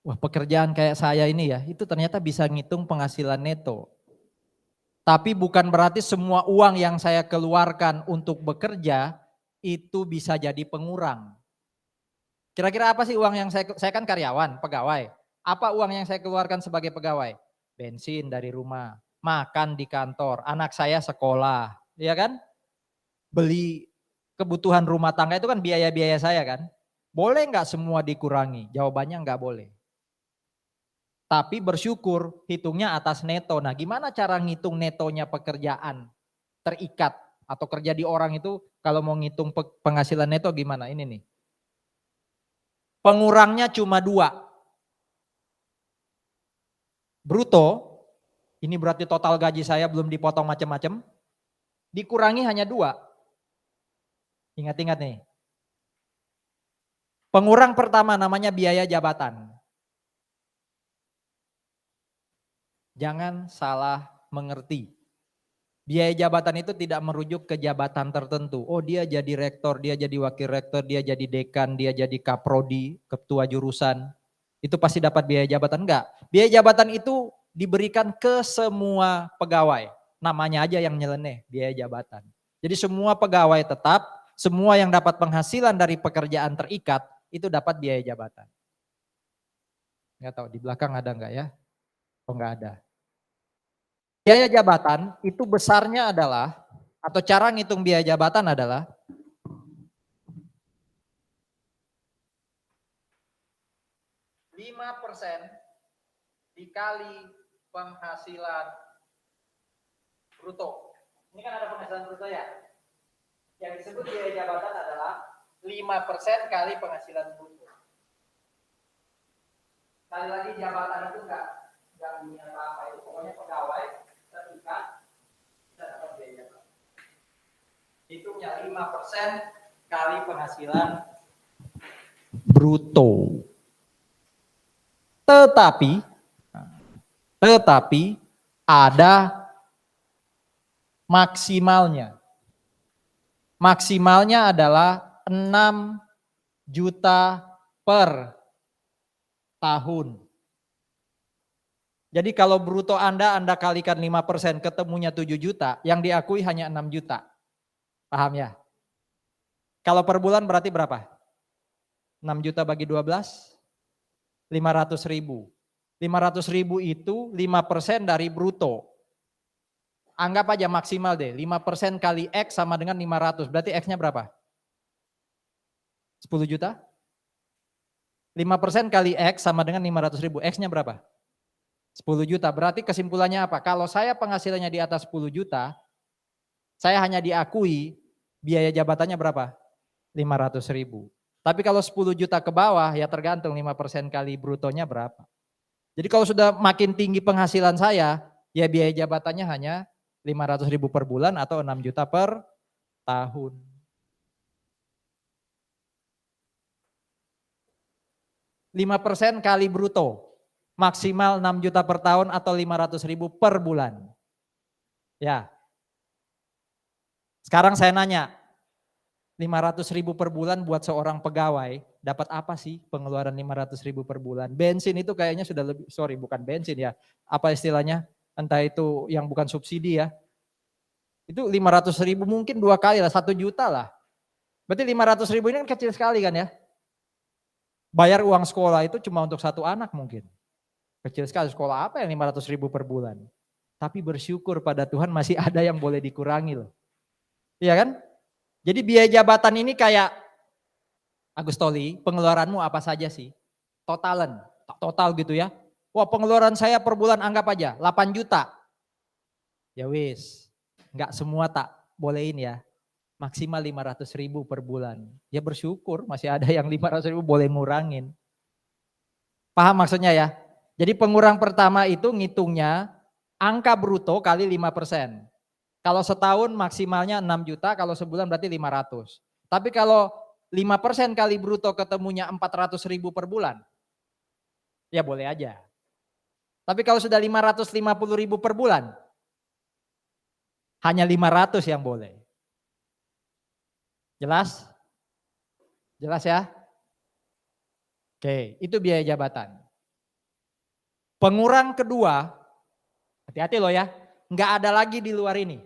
Wah, pekerjaan kayak saya ini ya, itu ternyata bisa ngitung penghasilan neto. Tapi bukan berarti semua uang yang saya keluarkan untuk bekerja itu bisa jadi pengurang. Kira-kira apa sih uang yang saya kan karyawan, pegawai. Apa uang yang saya keluarkan sebagai pegawai? Bensin dari rumah, makan di kantor, anak saya sekolah, ya kan? Beli kebutuhan rumah tangga itu kan biaya-biaya saya kan. Boleh nggak semua dikurangi? Jawabannya nggak boleh. Tapi bersyukur hitungnya atas neto. Nah gimana cara ngitung netonya pekerjaan terikat atau kerja di orang itu kalau mau ngitung penghasilan neto gimana? Ini nih. Pengurangnya cuma 2. Bruto, ini berarti total gaji saya belum dipotong macam-macam. Dikurangi hanya 2. Ingat-ingat nih. Pengurang pertama namanya biaya jabatan. Jangan salah mengerti. Biaya jabatan itu tidak merujuk ke jabatan tertentu. Oh dia jadi rektor, dia jadi wakil rektor, dia jadi dekan, dia jadi kaprodi, ketua jurusan. Itu pasti dapat biaya jabatan. Enggak. Biaya jabatan itu diberikan ke semua pegawai. Namanya aja yang nyeleneh, biaya jabatan. Jadi semua pegawai tetap, semua yang dapat penghasilan dari pekerjaan terikat, itu dapat biaya jabatan. Enggak tahu di belakang ada enggak ya? Oh enggak ada. Biaya jabatan itu besarnya adalah, atau cara ngitung biaya jabatan adalah, %5 dikali penghasilan bruto. Ini kan ada penghasilan bruto ya. Yang disebut biaya jabatan adalah 5% kali penghasilan bruto. Sekali lagi jabatan itu enggak punya apa itu, pokoknya pegawai terikat tidak dapat biaya jabatan. Hitungnya 5% kali penghasilan bruto. Tetapi ada maksimalnya. Maksimalnya adalah 6 juta per tahun. Jadi kalau bruto Anda kalikan 5%, ketemunya 7 juta, yang diakui hanya 6 juta. Paham ya? Kalau per bulan berarti berapa? 6 juta bagi 12, 500 ribu. 500 ribu itu 5% dari bruto. Anggap aja maksimal deh, 5% kali X sama dengan 500, berarti X-nya berapa? 10 juta? 5% kali X sama dengan 500 ribu, X-nya berapa? 10 juta, berarti kesimpulannya apa? Kalau saya penghasilannya di atas 10 juta, saya hanya diakui biaya jabatannya berapa? 500 ribu. Tapi kalau 10 juta ke bawah ya tergantung 5% kali brutonya berapa. Jadi kalau sudah makin tinggi penghasilan saya, ya biaya jabatannya hanya 500 ribu per bulan atau 6 juta per tahun. %5 kali bruto. Maksimal 6 juta per tahun atau 500.000 per bulan. Ya. Sekarang saya nanya, 500.000 per bulan buat seorang pegawai, dapat apa sih pengeluaran 500.000 per bulan? Bensin itu kayaknya sudah lebih, sorry bukan bensin ya, apa istilahnya, entah itu yang bukan subsidi ya. Itu 500.000 mungkin 2 kali lah, 1 juta lah. Berarti 500.000 ini kan kecil sekali kan ya. Bayar uang sekolah itu cuma untuk 1 anak mungkin. Kecil sekali, sekolah apa yang 500.000 per bulan. Tapi bersyukur pada Tuhan masih ada yang boleh dikurangi loh. Iya kan? Jadi biaya jabatan ini kayak, Agustoli, pengeluaranmu apa saja sih? Total gitu ya. Wah pengeluaran saya per bulan anggap aja 8 juta. Ya wis, enggak semua tak bolehin ya. Maksimal 500.000 per bulan. Ya bersyukur masih ada yang 500.000 boleh ngurangin. Paham maksudnya ya? Jadi pengurang pertama itu ngitungnya angka bruto kali 5%. Kalau setahun maksimalnya 6 juta, kalau sebulan berarti 500. Tapi kalau 5% kali bruto ketemunya 400.000 per bulan, ya boleh aja. Tapi kalau sudah 550.000 per bulan, hanya 500 yang boleh. Jelas? Jelas ya? Oke, itu biaya jabatan. Pengurang kedua, hati-hati loh ya, nggak ada lagi di luar ini.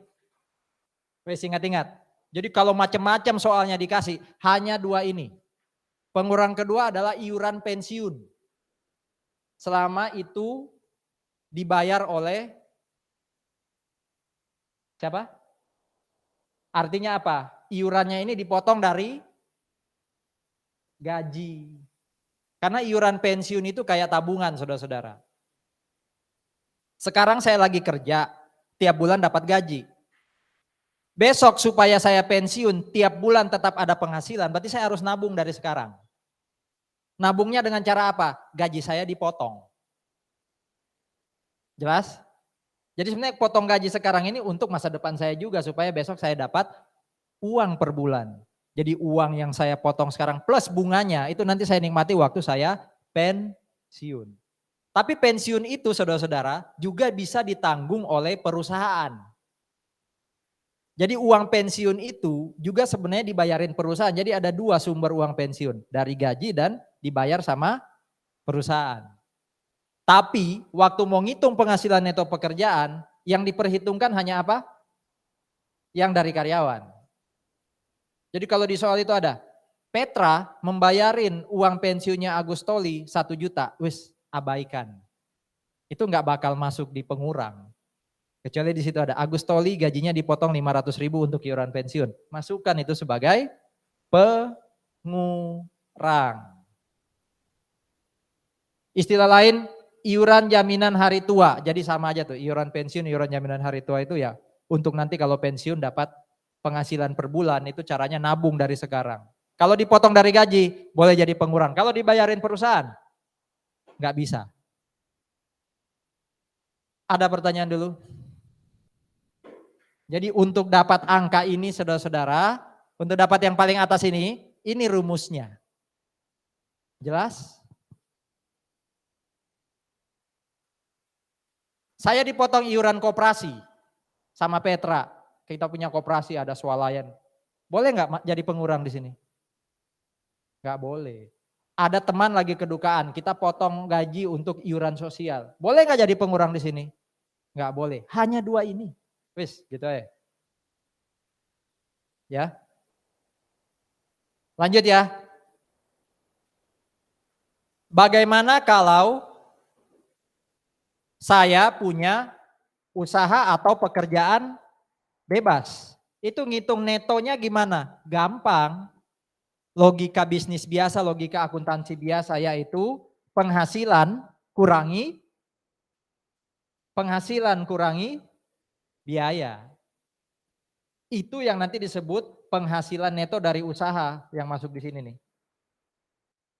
Wes ingat-ingat. Jadi kalau macam-macam soalnya dikasih, hanya 2 ini. Pengurang kedua adalah iuran pensiun. Selama itu dibayar oleh siapa? Artinya apa? Iurannya ini dipotong dari gaji. Karena iuran pensiun itu kayak tabungan saudara-saudara. Sekarang saya lagi kerja, tiap bulan dapat gaji. Besok supaya saya pensiun, tiap bulan tetap ada penghasilan, berarti saya harus nabung dari sekarang. Nabungnya dengan cara apa? Gaji saya dipotong. Jelas? Jadi sebenarnya potong gaji sekarang ini untuk masa depan saya juga, supaya besok saya dapat uang per bulan. Jadi uang yang saya potong sekarang plus bunganya, itu nanti saya nikmati waktu saya pensiun. Tapi pensiun itu saudara-saudara juga bisa ditanggung oleh perusahaan. Jadi uang pensiun itu juga sebenarnya dibayarin perusahaan. Jadi ada 2 sumber uang pensiun. Dari gaji dan dibayar sama perusahaan. Tapi waktu mau ngitung penghasilan neto pekerjaan, yang diperhitungkan hanya apa? Yang dari karyawan. Jadi kalau di soal itu ada, Petra membayarin uang pensiunnya Agustoli 1 juta, wis abaikan. Itu nggak bakal masuk di pengurang. Kecuali di situ ada Agustoli gajinya dipotong 500.000 untuk iuran pensiun. Masukkan itu sebagai pengurang. Istilah lain iuran jaminan hari tua. Jadi sama aja tuh iuran pensiun, iuran jaminan hari tua itu ya untuk nanti kalau pensiun dapat penghasilan per bulan itu caranya nabung dari sekarang. Kalau dipotong dari gaji boleh jadi pengurang. Kalau dibayarin perusahaan nggak bisa. Ada pertanyaan dulu? Jadi untuk dapat angka ini saudara-saudara, untuk dapat yang paling atas ini rumusnya. Jelas? Saya dipotong iuran koperasi sama Petra. Kita punya koperasi ada swalayan. Boleh nggak jadi pengurang di sini? Nggak boleh. Ada teman lagi kedukaan, kita potong gaji untuk iuran sosial. Boleh nggak jadi pengurang di sini? Nggak boleh. Hanya 2 ini. Wis, gitu ya. Ya. Lanjut ya. Bagaimana kalau saya punya usaha atau pekerjaan bebas? Itu ngitung netonya gimana? Gampang. Logika bisnis biasa, logika akuntansi biasa yaitu penghasilan kurangi biaya. Itu yang nanti disebut penghasilan neto dari usaha yang masuk di sini nih.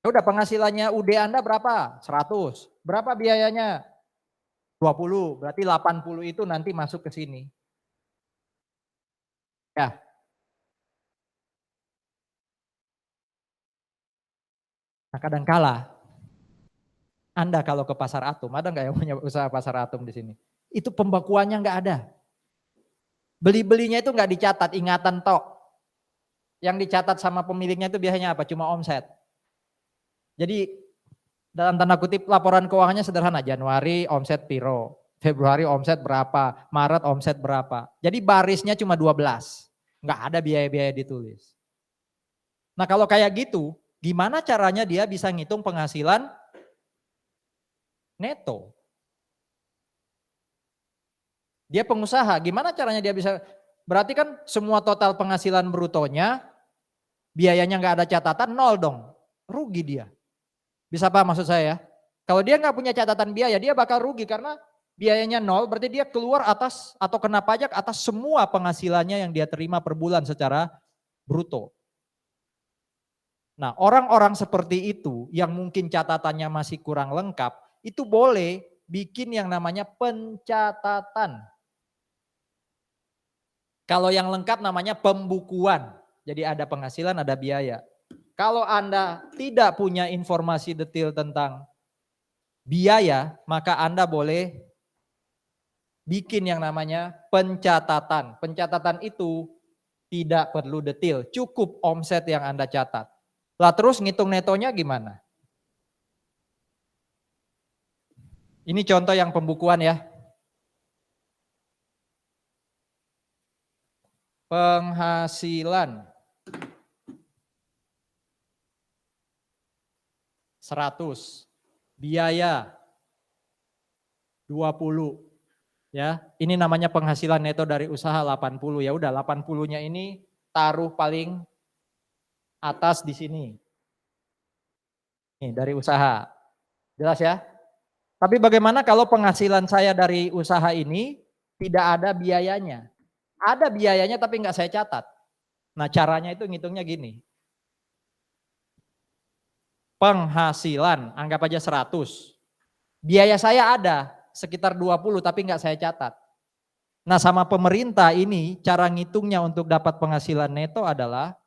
Udah penghasilannya UD Anda berapa? 100. Berapa biayanya? 20. Berarti 80 itu nanti masuk ke sini. Ya. Nah, kadangkala Anda kalau ke pasar atom, ada nggak yang punya usaha pasar atom di sini? Itu pembakuannya nggak ada. Beli-belinya itu nggak dicatat, ingatan tok. Yang dicatat sama pemiliknya itu biasanya apa? Cuma omset. Jadi dalam tanda kutip laporan keuangannya sederhana, Januari omset piro, Februari omset berapa, Maret omset berapa. Jadi barisnya cuma 12, nggak ada biaya-biaya ditulis. Nah kalau kayak gitu, gimana caranya dia bisa ngitung penghasilan neto? Dia pengusaha, gimana caranya dia bisa, berarti kan semua total penghasilan brutonya, biayanya nggak ada catatan, nol dong, rugi dia. Bisa paham maksud saya ya? Kalau dia nggak punya catatan biaya, dia bakal rugi karena biayanya nol, berarti dia keluar atas atau kena pajak atas semua penghasilannya yang dia terima per bulan secara bruto. Nah orang-orang seperti itu yang mungkin catatannya masih kurang lengkap, itu boleh bikin yang namanya pencatatan. Kalau yang lengkap namanya pembukuan. Jadi ada penghasilan, ada biaya. Kalau Anda tidak punya informasi detail tentang biaya, maka Anda boleh bikin yang namanya pencatatan. Pencatatan itu tidak perlu detail, cukup omset yang Anda catat. Lah terus ngitung netonya gimana? Ini contoh yang pembukuan ya. Penghasilan 100, biaya 20. Ya, ini namanya penghasilan neto dari usaha 80. Ya udah 80-nya ini taruh paling atas di sini. Nih dari usaha. Jelas ya? Tapi bagaimana kalau penghasilan saya dari usaha ini tidak ada biayanya? Ada biayanya tapi nggak saya catat. Nah caranya itu ngitungnya gini. Penghasilan, anggap aja 100. Biaya saya ada sekitar 20 tapi nggak saya catat. Nah sama pemerintah ini cara ngitungnya untuk dapat penghasilan neto adalah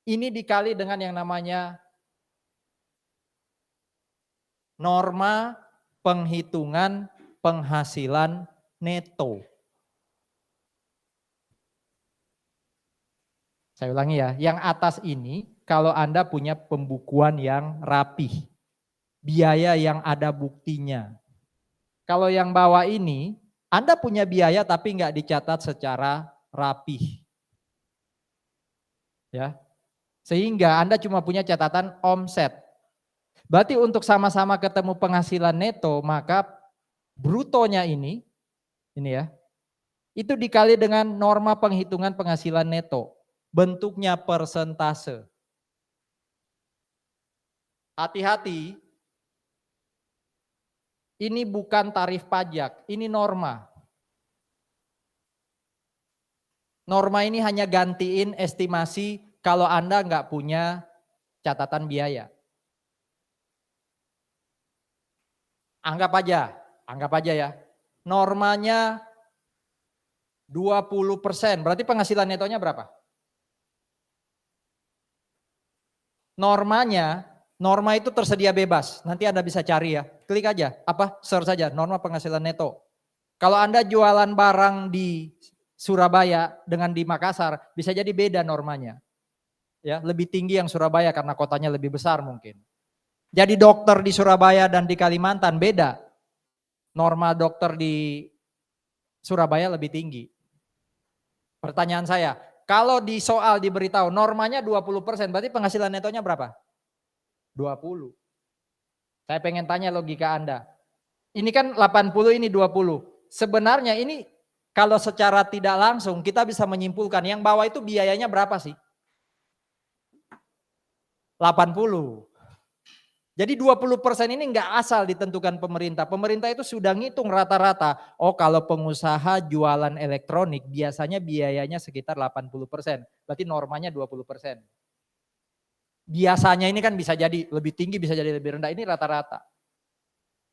ini dikali dengan yang namanya norma penghitungan penghasilan neto. Saya ulangi ya, yang atas ini kalau Anda punya pembukuan yang rapih, biaya yang ada buktinya. Kalau yang bawah ini, Anda punya biaya tapi nggak dicatat secara rapih. Ya, sehingga Anda cuma punya catatan omset. Berarti untuk sama-sama ketemu penghasilan neto, maka brutonya ini ya, itu dikali dengan norma penghitungan penghasilan neto. Bentuknya persentase. Hati-hati, ini bukan tarif pajak, ini norma. Norma ini hanya gantiin estimasi kalau Anda nggak punya catatan biaya. Anggap aja ya. Normanya 20%, berarti penghasilan netonya berapa? Norma itu tersedia bebas, nanti Anda bisa cari ya. Klik aja, search saja, norma penghasilan neto. Kalau Anda jualan barang di Surabaya dengan di Makassar, bisa jadi beda normanya. Ya, lebih tinggi yang Surabaya karena kotanya lebih besar mungkin. Jadi dokter di Surabaya dan di Kalimantan beda. Norma dokter di Surabaya lebih tinggi. Pertanyaan saya, kalau di soal diberitahu normanya 20%, berarti penghasilan netonya berapa? 20. Saya pengen tanya logika Anda. Ini kan 80, ini 20. Sebenarnya ini kalau secara tidak langsung kita bisa menyimpulkan yang bawah itu biayanya berapa sih? 80. Jadi 20% ini enggak asal ditentukan pemerintah. Pemerintah itu sudah ngitung rata-rata. Oh kalau pengusaha jualan elektronik biasanya biayanya sekitar 80%. Berarti normanya 20%. Biasanya ini kan bisa jadi lebih tinggi, bisa jadi lebih rendah. Ini rata-rata.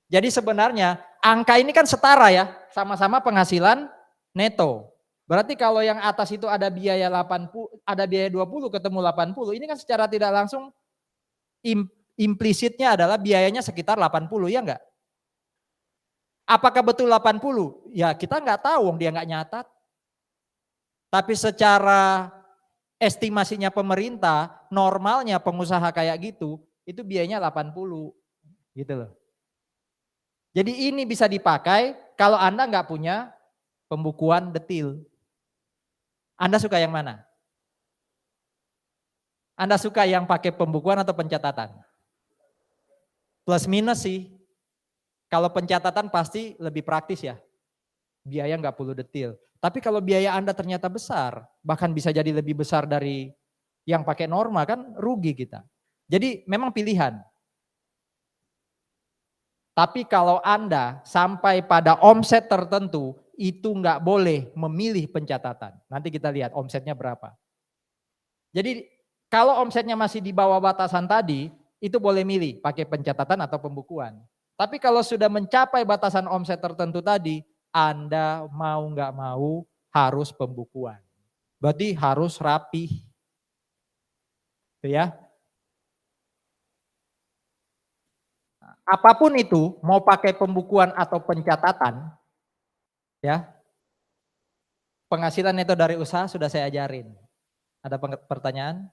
Jadi sebenarnya angka ini kan setara ya. Sama-sama penghasilan neto. Berarti kalau yang atas itu ada biaya 80, ada biaya 20 ketemu 80. Ini kan secara tidak langsung Implisitnya adalah biayanya sekitar 80, ya enggak? Apakah betul 80? Ya kita nggak tahu, dia nggak nyatat. Tapi secara estimasinya pemerintah, normalnya pengusaha kayak gitu, itu biayanya 80. Gitu loh. Jadi ini bisa dipakai kalau Anda nggak punya pembukuan detil. Anda suka yang mana? Anda suka yang pakai pembukuan atau pencatatan? Plus minus sih. Kalau pencatatan pasti lebih praktis ya. Biaya nggak perlu detil. Tapi kalau biaya Anda ternyata besar, bahkan bisa jadi lebih besar dari yang pakai norma, kan rugi kita. Jadi memang pilihan. Tapi kalau Anda sampai pada omset tertentu, itu nggak boleh memilih pencatatan. Nanti kita lihat omsetnya berapa. Jadi kalau omsetnya masih di bawah batasan tadi, itu boleh milih pakai pencatatan atau pembukuan. Tapi kalau sudah mencapai batasan omset tertentu tadi, Anda mau nggak mau harus pembukuan. Berarti harus rapi. Ya. Apapun itu, mau pakai pembukuan atau pencatatan, ya, penghasilan neto dari usaha sudah saya ajarin. Ada pertanyaan?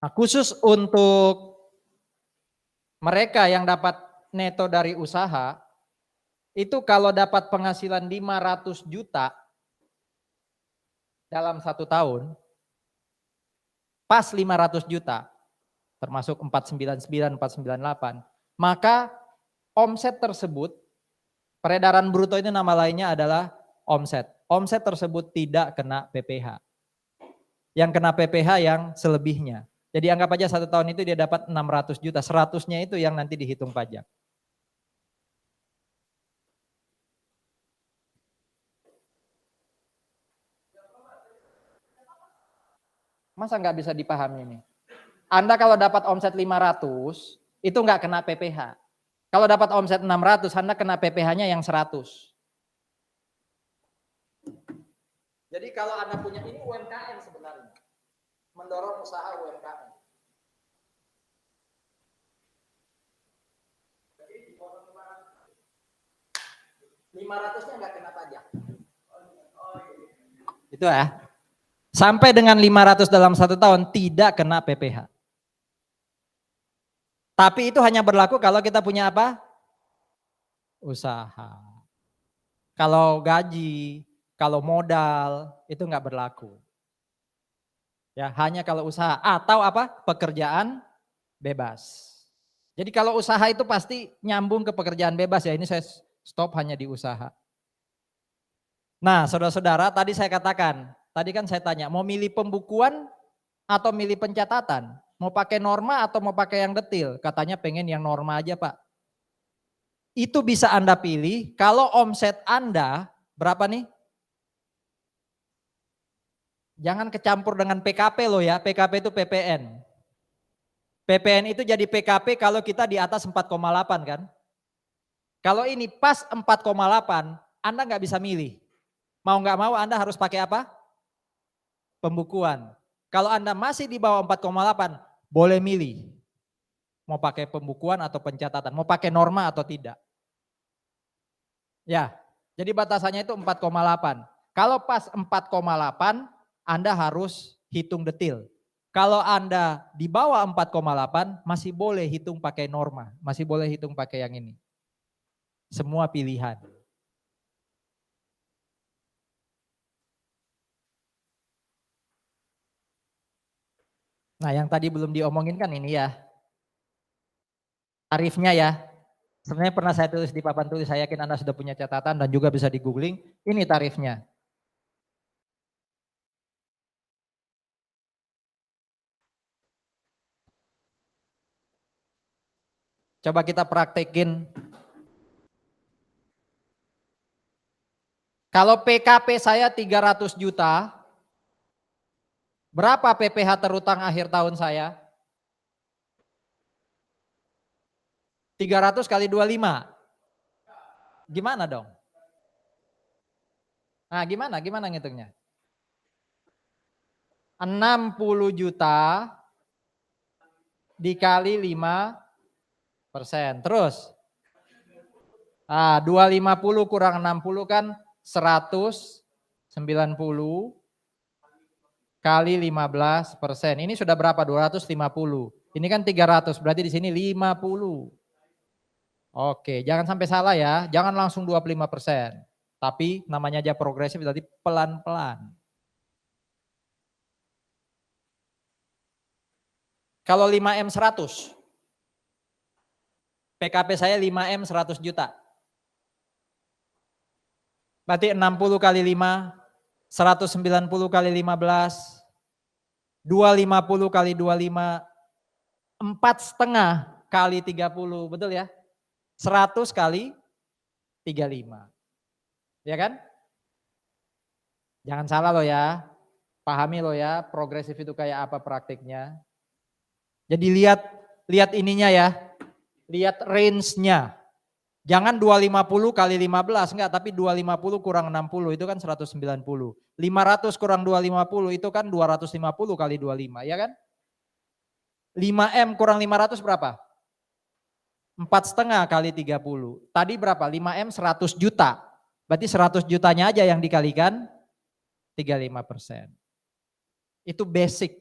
Nah, khusus untuk mereka yang dapat neto dari usaha, itu kalau dapat penghasilan 500 juta dalam 1 tahun, pas 500 juta, termasuk 499, 498, maka omset tersebut, peredaran bruto itu nama lainnya adalah omset. Omset tersebut tidak kena PPh. Yang kena PPh yang selebihnya. Jadi anggap aja 1 tahun itu dia dapat 600 juta, 100-nya itu yang nanti dihitung pajak. Masa nggak bisa dipahami ini? Anda kalau dapat omset 500, itu nggak kena PPh. Kalau dapat omset 600, Anda kena PPh-nya yang 100. Jadi kalau Anda punya, ini UMKM sebenarnya. Mendorong usaha UMKM. 500-nya nggak kena pajak. Itu ya. Sampai dengan 500 dalam 1 tahun tidak kena PPh. Tapi itu hanya berlaku kalau kita punya apa? Usaha. Kalau gaji, kalau modal, itu nggak berlaku. Ya, hanya kalau usaha atau apa? Pekerjaan bebas. Jadi kalau usaha itu pasti nyambung ke pekerjaan bebas ya. Ini saya stop hanya di usaha. Nah, saudara-saudara, tadi saya katakan, tadi kan saya tanya, mau milih pembukuan atau milih pencatatan? Mau pakai norma atau mau pakai yang detil? Katanya pengen yang norma aja, Pak. Itu bisa Anda pilih kalau omset Anda berapa nih? Jangan kecampur dengan PKP loh ya, PKP itu PPN. PPN itu jadi PKP kalau kita di atas 4,8 kan. Kalau ini pas 4,8, Anda nggak bisa milih. Mau nggak mau Anda harus pakai apa? Pembukuan. Kalau Anda masih di bawah 4,8, boleh milih. Mau pakai pembukuan atau pencatatan, mau pakai norma atau tidak. Ya, jadi batasannya itu 4,8. Kalau pas 4,8, Anda harus hitung detil. Kalau Anda di bawah 4,8, masih boleh hitung pakai norma, masih boleh hitung pakai yang ini. Semua pilihan. Nah, yang tadi belum diomongin kan ini ya. Tarifnya ya. Sebenarnya pernah saya tulis di papan tulis, saya yakin Anda sudah punya catatan dan juga bisa di googling. Ini tarifnya. Coba kita praktekin. Kalau PKP saya 300 juta, berapa PPh terutang akhir tahun saya? 300 kali 25. Gimana dong? Nah, gimana ngitungnya? 60 juta dikali 5%. Terus, 250 kurang 60 kan 190 kali 15%. Ini sudah berapa? 250. Ini kan 300, berarti di sini 50. Oke, jangan sampai salah ya. Jangan langsung 25%. Tapi namanya aja progresif, berarti pelan-pelan. Kalau 5M 100, PKP saya 5M 100 juta. Berarti 60 kali 5, 190 kali 15, 250 kali 25, 4,5 kali 30, betul ya? 100 kali 35. Ya kan? Jangan salah loh ya. Pahami loh ya, progresif itu kayak apa praktiknya. Jadi lihat ininya ya. Lihat range-nya. Jangan 250 kali 15, enggak, tapi 250 kurang 60 itu kan 190. 500 kurang 250 itu kan 250 kali 25, ya kan? 5M kurang 500 berapa? 4,5 kali 30. Tadi berapa? 5M 100 juta. Berarti 100 jutanya aja yang dikalikan 35%. Itu basic.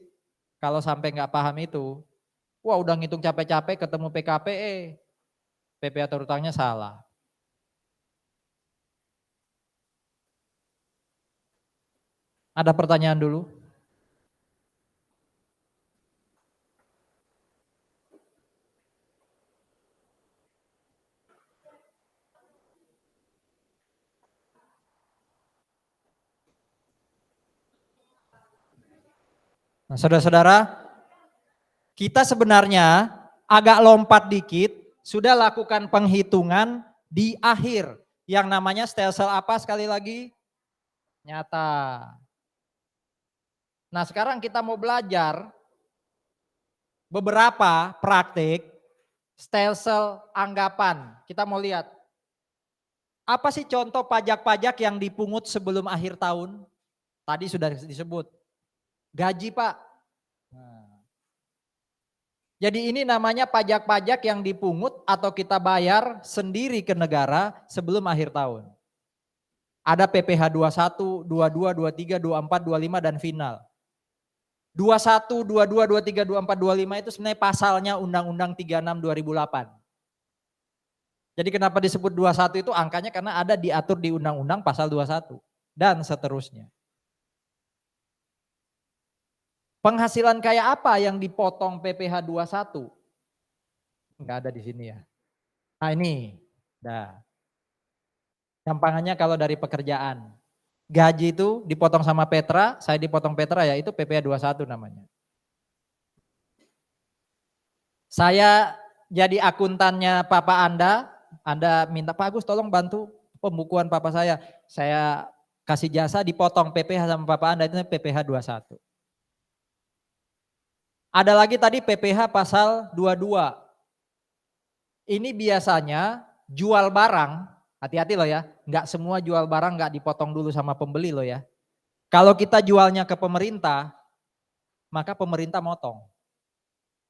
Kalau sampai nggak paham itu, wah udah ngitung capek-capek ketemu PKP, PP atau utangnya salah. Ada pertanyaan dulu? Nah, saudara-saudara, kita sebenarnya agak lompat dikit, sudah lakukan penghitungan di akhir. Yang namanya stelsel apa sekali lagi? Nyata. Nah sekarang kita mau belajar beberapa praktik stelsel anggapan. Kita mau lihat, apa sih contoh pajak-pajak yang dipungut sebelum akhir tahun? Tadi sudah disebut. Gaji Pak. Nah. Jadi ini namanya pajak-pajak yang dipungut atau kita bayar sendiri ke negara sebelum akhir tahun. Ada PPh 21, 22, 23, 24, 25 dan final. 21, 22, 23, 24, 25 itu sebenarnya pasalnya Undang-Undang 36 2008. Jadi kenapa disebut 21 itu angkanya karena ada diatur di Undang-Undang pasal 21 dan seterusnya. Penghasilan kayak apa yang dipotong PPh 21? Enggak ada di sini ya. Nah ini, dah. Gampangannya kalau dari pekerjaan. Gaji itu dipotong sama Petra, saya dipotong Petra ya itu PPh 21 namanya. Saya jadi akuntannya papa Anda minta Pak Agus tolong bantu pembukuan papa saya kasih jasa dipotong PPh sama papa Anda itu PPh 21. Ada lagi tadi PPh pasal 22. Ini biasanya jual barang, hati-hati loh ya, nggak semua jual barang nggak dipotong dulu sama pembeli loh ya. Kalau kita jualnya ke pemerintah, maka pemerintah motong.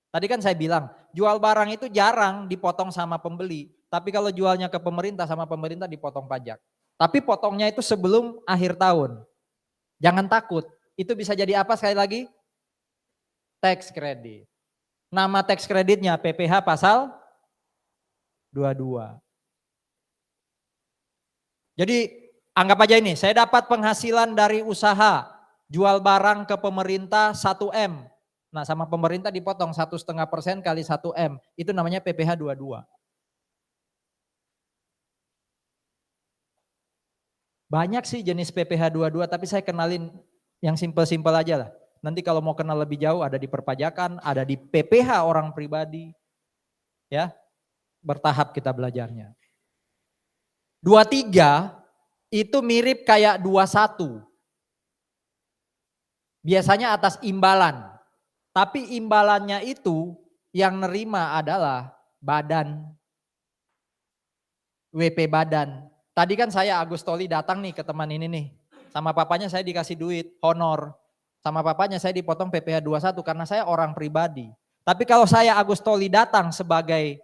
Tadi kan saya bilang, jual barang itu jarang dipotong sama pembeli. Tapi kalau jualnya ke pemerintah sama pemerintah dipotong pajak. Tapi potongnya itu sebelum akhir tahun. Jangan takut, itu bisa jadi apa sekali lagi? Tax credit. Nama tax creditnya PPh pasal 22. Jadi anggap aja ini, saya dapat penghasilan dari usaha, jual barang ke pemerintah 1M. Nah sama pemerintah dipotong 1,5% kali 1M, itu namanya PPh 22. Banyak sih jenis PPh 22 tapi saya kenalin yang simpel-simpel aja lah. Nanti kalau mau kenal lebih jauh ada di perpajakan, ada di PPh orang pribadi. Ya, bertahap kita belajarnya. 23 itu mirip kayak 21. Biasanya atas imbalan. Tapi imbalannya itu yang nerima adalah badan. WP badan. Tadi kan saya Agus Toli datang nih ke teman ini nih. Sama papanya saya dikasih duit, honor. Sama papanya saya dipotong PPh 21 karena saya orang pribadi. Tapi kalau saya Agustoli datang sebagai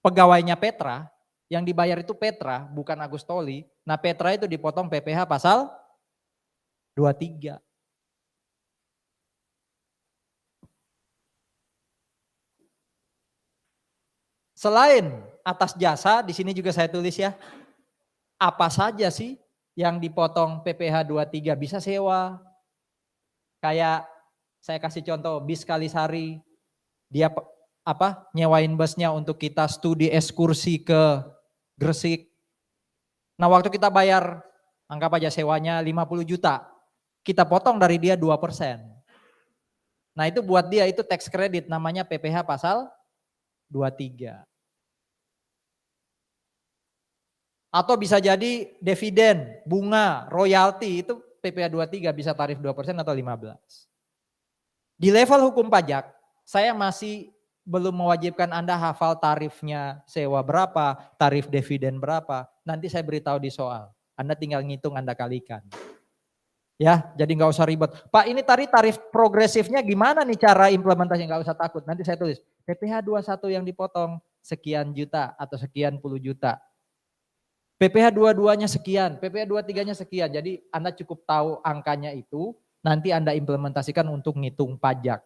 pegawainya Petra, yang dibayar itu Petra, bukan Agustoli. Nah Petra itu dipotong PPh pasal 23. Selain atas jasa, di sini juga saya tulis ya, apa saja sih yang dipotong PPh 23, bisa sewa. Kayak saya kasih contoh bis Kalisari, dia nyewain busnya untuk kita studi ekskursi ke Gresik. Nah waktu kita bayar, anggap aja sewanya 50 juta, kita potong dari dia 2%. Nah itu buat dia itu tax credit, namanya PPh pasal 23. Atau bisa jadi dividen, bunga, royalti, itu PPh 23 bisa tarif 2% atau 15%. Di level hukum pajak, saya masih belum mewajibkan Anda hafal tarifnya sewa berapa, tarif dividen berapa. Nanti saya beritahu di soal. Anda tinggal ngitung, Anda kalikan. Ya, jadi nggak usah ribet. Pak, ini tarif progresifnya gimana nih cara implementasi? Nggak usah takut. Nanti saya tulis PPh 21 yang dipotong sekian juta atau sekian puluh juta. PPh 22-nya sekian, PPh 23-nya sekian. Jadi Anda cukup tahu angkanya itu, nanti Anda implementasikan untuk ngitung pajak.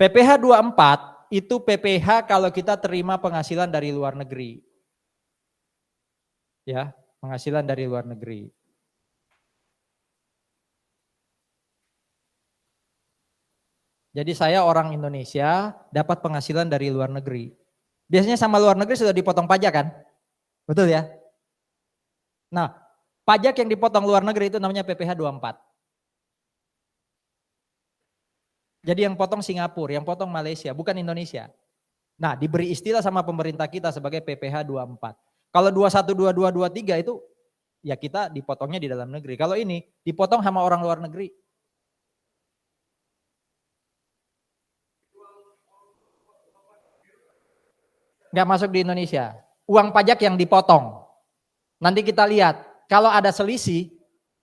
PPh 24 itu PPh kalau kita terima penghasilan dari luar negeri. Ya, penghasilan dari luar negeri. Jadi saya orang Indonesia dapat penghasilan dari luar negeri. Biasanya sama luar negeri sudah dipotong pajak kan? Betul ya? Nah, pajak yang dipotong luar negeri itu namanya PPh 24. Jadi yang potong Singapura, yang potong Malaysia, bukan Indonesia. Nah, diberi istilah sama pemerintah kita sebagai PPh 24. Kalau 21, 22, 23 itu ya kita dipotongnya di dalam negeri. Kalau ini dipotong sama orang luar negeri. Nggak masuk di Indonesia. Uang pajak yang dipotong. Nanti kita lihat, kalau ada selisih,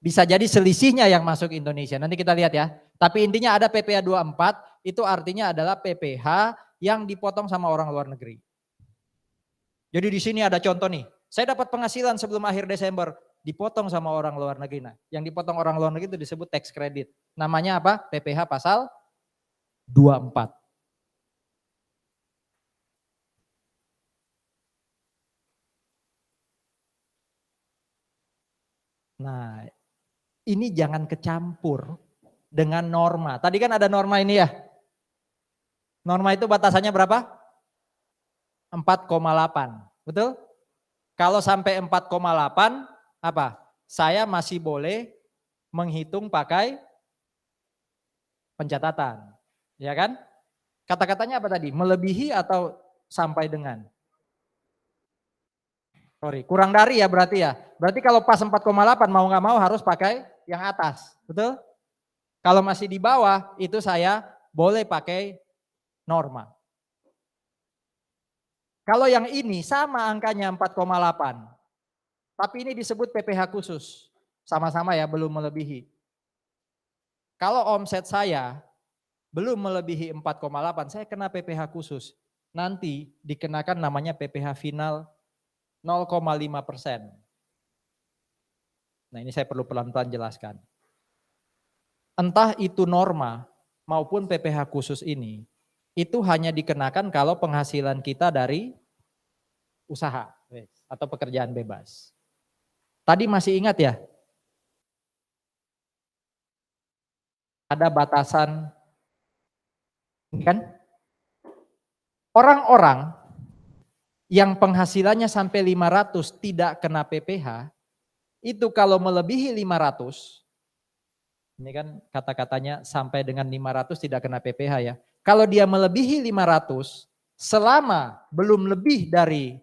bisa jadi selisihnya yang masuk Indonesia. Nanti kita lihat ya. Tapi intinya ada PPh 24, itu artinya adalah PPh yang dipotong sama orang luar negeri. Jadi di sini ada contoh nih, saya dapat penghasilan sebelum akhir Desember, dipotong sama orang luar negeri. Nah, yang dipotong orang luar negeri itu disebut tax credit. Namanya apa? PPh pasal 24. Nah, ini jangan kecampur dengan norma. Tadi kan ada norma ini ya. Norma itu batasannya berapa? 4,8. Betul? Kalau sampai 4,8 apa? Saya masih boleh menghitung pakai pencatatan. Ya kan? Kata-katanya apa tadi? Melebihi atau sampai dengan? Sorry, kurang dari ya berarti ya. Berarti kalau pas 4,8 mau nggak mau harus pakai yang atas. Betul? Kalau masih di bawah itu saya boleh pakai norma. Kalau yang ini sama angkanya 4,8. Tapi ini disebut PPh khusus. Sama-sama ya, belum melebihi. Kalau omset saya belum melebihi 4,8, saya kena PPh khusus. Nanti dikenakan namanya PPh final 0,5%. Nah ini saya perlu pelan-pelan jelaskan. Entah itu norma maupun PPh khusus ini, itu hanya dikenakan kalau penghasilan kita dari usaha atau pekerjaan bebas. Tadi masih ingat ya? Ada batasan, kan? Orang-orang yang penghasilannya sampai 500 tidak kena PPh, itu kalau melebihi 500, ini kan kata-katanya sampai dengan 500 tidak kena PPh ya. Kalau dia melebihi 500, selama belum lebih dari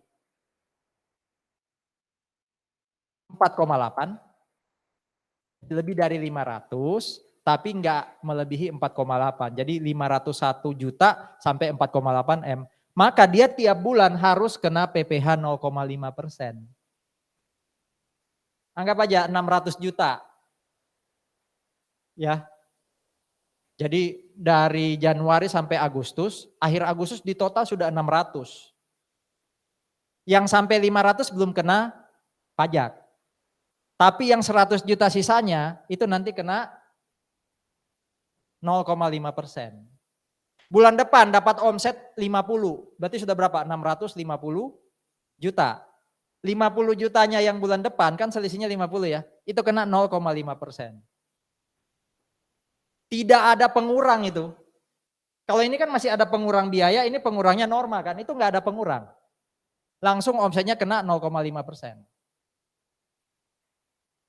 4,8, lebih dari 500, tapi enggak melebihi 4,8. Jadi 501 juta sampai 4,8 M. Maka dia tiap bulan harus kena PPh 0,5%. Anggap aja 600 juta. Ya. Jadi dari Januari sampai Agustus, akhir Agustus di total sudah 600. Yang sampai 500 belum kena pajak. Tapi yang 100 juta sisanya itu nanti kena 0,5%. Bulan depan dapat omset 50, berarti sudah berapa? 650 juta. 50 jutanya yang bulan depan kan selisihnya 50 ya, itu kena 0,5%. Tidak ada pengurang itu. Kalau ini kan masih ada pengurang biaya, ini pengurangnya norma kan, itu nggak ada pengurang. Langsung omsetnya kena 0,5%.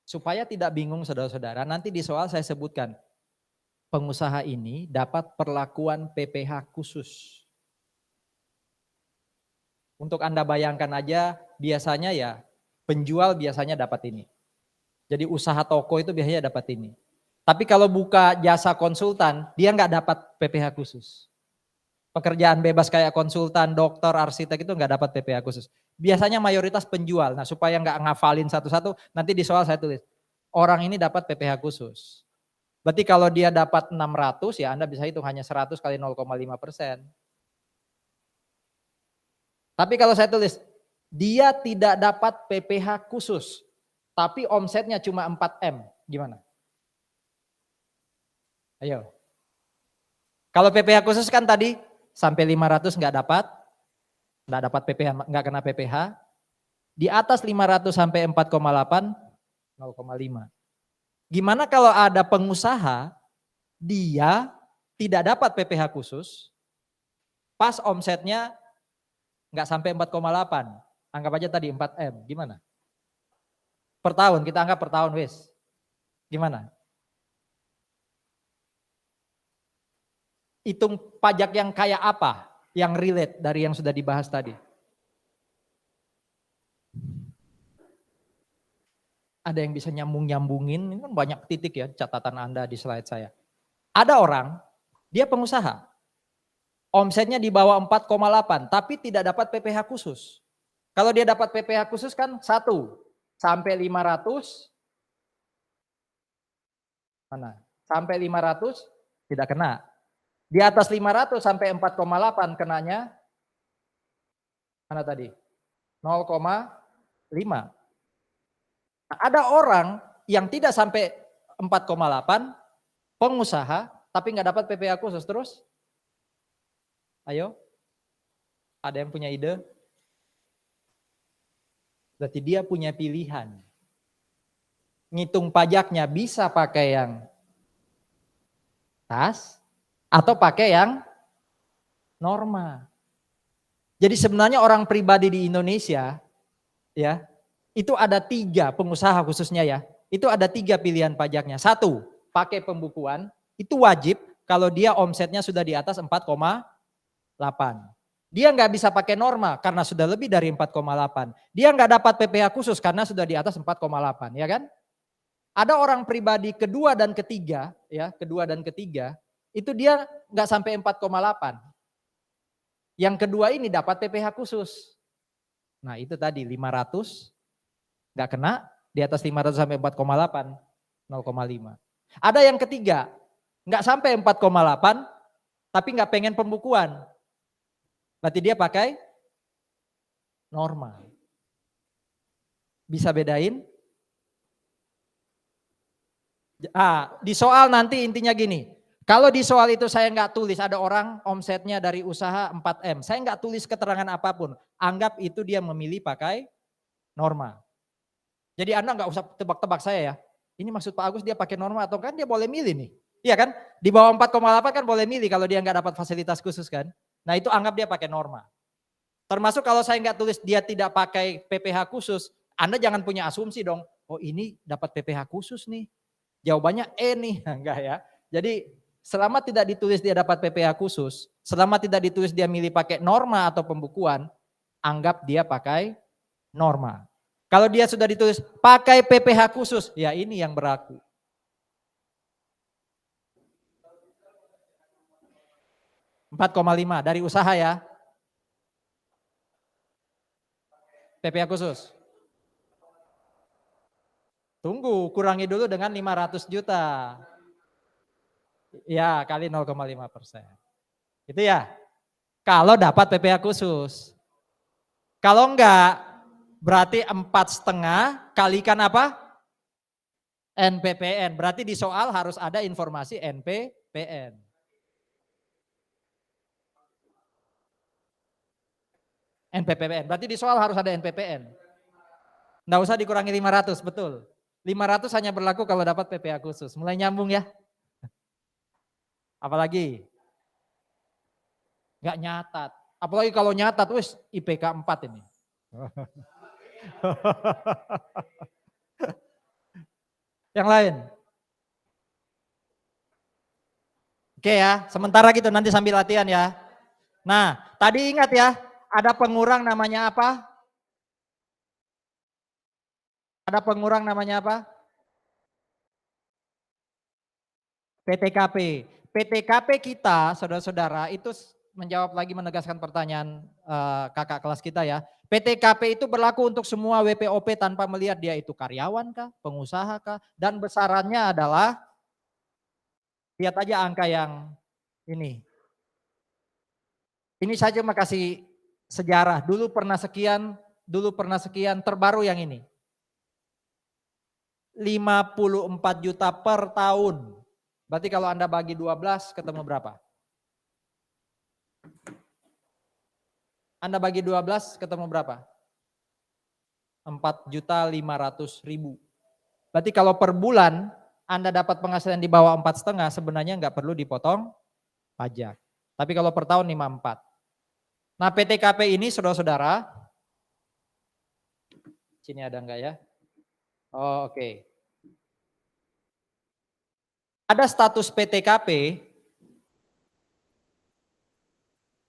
Supaya tidak bingung saudara-saudara, nanti di soal saya sebutkan, pengusaha ini dapat perlakuan PPh khusus. Untuk Anda bayangkan aja, biasanya ya penjual biasanya dapat ini. Jadi usaha toko itu biasanya dapat ini. Tapi kalau buka jasa konsultan, dia nggak dapat PPh khusus. Pekerjaan bebas kayak konsultan, dokter, arsitek itu nggak dapat PPh khusus. Biasanya mayoritas penjual. Nah supaya nggak ngafalin satu-satu, nanti di soal saya tulis. Orang ini dapat PPh khusus. Berarti kalau dia dapat 600 ya Anda bisa hitung hanya 100 kali 0,5%. Tapi kalau saya tulis, dia tidak dapat PPh khusus. Tapi omsetnya cuma 4M. Gimana? Ayo. Kalau PPh khusus kan tadi sampai 500 nggak dapat PPh, nggak kena PPh. Di atas 500 sampai 4,8, 0,5. Gimana kalau ada pengusaha, dia tidak dapat PPh khusus, pas omsetnya nggak sampai 4,8, anggap aja tadi 4M, gimana? Per tahun, kita anggap per tahun wis. Gimana? Hitung pajak yang kayak apa? Yang relate dari yang sudah dibahas tadi. Ada yang bisa nyambung-nyambungin, ini kan banyak titik ya catatan Anda di slide saya. Ada orang, dia pengusaha, omsetnya di bawah 4,8 tapi tidak dapat PPh khusus. Kalau dia dapat PPh khusus kan 1 sampai 500, mana? Sampai 500 tidak kena. Di atas 500 sampai 4,8 kenanya mana tadi? 0,5. Nah, ada orang yang tidak sampai 4,8 pengusaha tapi nggak dapat PPh khusus terus. Ayo, ada yang punya ide? Berarti dia punya pilihan. Ngitung pajaknya bisa pakai yang tas atau pakai yang norma. Jadi sebenarnya orang pribadi di Indonesia ya, itu ada 3 pengusaha khususnya ya. Itu ada 3 pilihan pajaknya. 1, pakai pembukuan, itu wajib kalau dia omsetnya sudah di atas 4,8. Dia nggak bisa pakai norma karena sudah lebih dari 4,8. Dia nggak dapat PPh khusus karena sudah di atas 4,8, ya kan? Ada orang pribadi kedua dan ketiga, ya, kedua dan ketiga, itu dia nggak sampai 4,8. Yang kedua ini dapat PPh khusus. Nah itu tadi 500 nggak kena, di atas 500 sampai 4,8, 0,5. Ada yang ketiga, nggak sampai 4,8, tapi nggak pengen pembukuan. Berarti dia pakai norma. Bisa bedain? Di soal nanti intinya gini, kalau di soal itu saya nggak tulis ada orang omsetnya dari usaha 4M, saya nggak tulis keterangan apapun, anggap itu dia memilih pakai norma. Jadi Anda nggak usah tebak-tebak saya ya, ini maksud Pak Agus dia pakai norma atau kan dia boleh milih nih. Iya kan, di bawah 4,8 kan boleh milih kalau dia nggak dapat fasilitas khusus kan. Nah itu anggap dia pakai norma. Termasuk kalau saya nggak tulis dia tidak pakai PPh khusus, Anda jangan punya asumsi dong, oh ini dapat PPh khusus nih. Jawabannya E nih, enggak ya. Jadi selama tidak ditulis dia dapat PPh khusus, selama tidak ditulis dia milih pakai norma atau pembukuan, anggap dia pakai norma. Kalau dia sudah ditulis pakai PPh khusus, ya ini yang berlaku. (4,5) dari usaha ya. PPh khusus. Tunggu, kurangi dulu dengan 500 juta. Ya, kali 0,5%. Itu ya. Kalau dapat PPh khusus. Kalau enggak, berarti 4,5 kalikan apa? NPPN. Berarti di soal harus ada informasi NPPN. NPPN. Berarti di soal harus ada NPPN. Nggak usah dikurangi 500, betul. 500 hanya berlaku kalau dapat PPh khusus. Mulai nyambung ya. Apalagi? Nggak nyatat. Apalagi kalau nyatat, wis IPK 4 ini. Yang lain? Oke ya, sementara gitu nanti sambil latihan ya. Nah, tadi ingat ya, ada pengurang namanya apa? Ada pengurang namanya apa? PTKP. PTKP kita, saudara-saudara, itu menjawab lagi menegaskan pertanyaan kakak kelas kita ya. PTKP itu berlaku untuk semua WPOP tanpa melihat dia itu karyawan kah, pengusaha kah, dan besarannya adalah, lihat aja angka yang ini. Ini saja makasih sejarah, dulu pernah sekian, terbaru yang ini. 54 juta per tahun. Berarti kalau Anda bagi 12 ketemu berapa? Anda bagi 12 ketemu berapa? 4.500.000. Berarti kalau per bulan Anda dapat penghasilan di bawah 4,5 sebenarnya nggak perlu dipotong pajak. Tapi kalau per tahun 54. Nah PTKP ini saudara-saudara, sini ada enggak ya? Oh, oke. Ada status PTKP,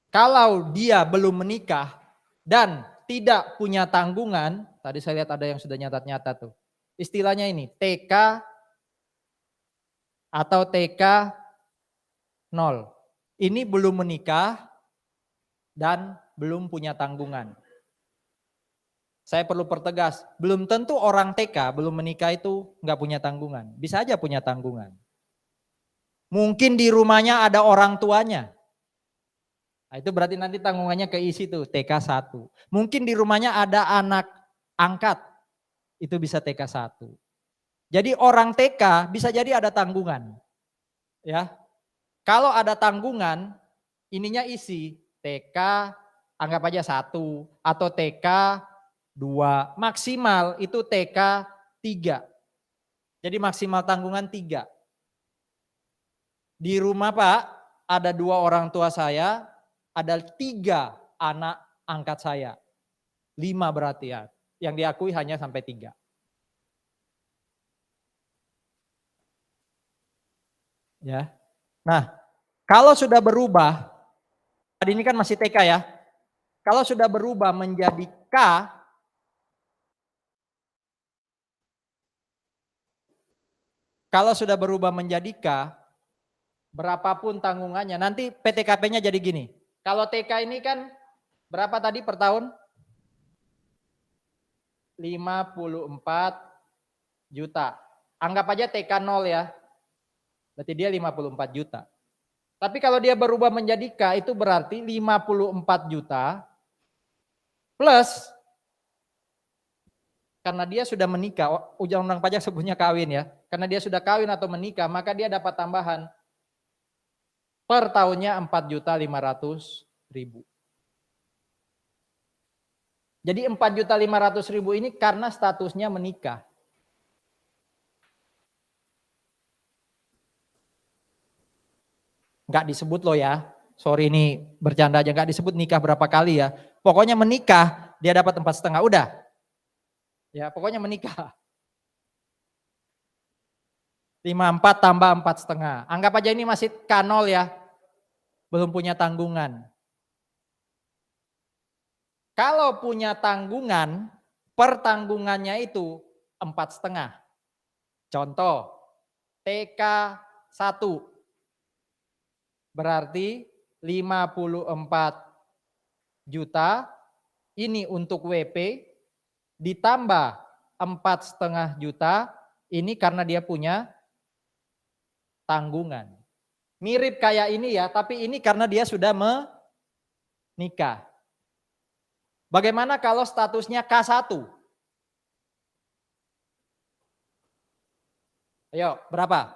kalau dia belum menikah dan tidak punya tanggungan, tadi saya lihat ada yang sudah nyatat-nyatat tuh. Istilahnya ini TK atau TK 0. Ini belum menikah dan belum punya tanggungan. Saya perlu pertegas, belum tentu orang TK belum menikah itu nggak punya tanggungan. Bisa aja punya tanggungan. Mungkin di rumahnya ada orang tuanya. Nah, itu berarti nanti tanggungannya keisi tuh TK 1. Mungkin di rumahnya ada anak angkat. Itu bisa TK 1. Jadi orang TK bisa jadi ada tanggungan. Ya. Kalau ada tanggungan, ininya isi TK anggap aja 1 atau TK 2, maksimal itu TK 3. Jadi maksimal tanggungan 3. Di rumah Pak, ada 2 orang tua saya, ada 3 anak angkat saya. 5 berarti ya, yang diakui hanya sampai 3. Ya. Nah, kalau sudah berubah, tadi ini kan masih TK ya. Kalau sudah berubah menjadi K, kalau sudah berubah menjadi K, berapapun tanggungannya, nanti PTKP-nya jadi gini. Kalau TK ini kan berapa tadi per tahun? 54 juta. Anggap aja TK 0 ya. Berarti dia 54 juta. Tapi kalau dia berubah menjadi K itu berarti 54 juta plus karena dia sudah menikah, undang-undang pajak sebutnya kawin ya. Karena dia sudah kawin atau menikah, maka dia dapat tambahan per tahunnya 4.500.000. Jadi 4.500.000 ini karena statusnya menikah. Enggak disebut loh ya. Sorry ini bercanda aja, enggak disebut nikah berapa kali ya. Pokoknya menikah dia dapat 4,5, udah. Ya, pokoknya menikah. 54 tambah 4,5. Anggap aja ini masih K0 ya. Belum punya tanggungan. Kalau punya tanggungan, per tanggungannya itu 4,5. Contoh, TK 1 berarti 54 juta, ini untuk WP, ditambah 4,5 juta, Ini karena dia punya tanggungan. Mirip kayak ini ya, tapi ini karena dia sudah menikah. Bagaimana kalau statusnya K1? Ayo, berapa?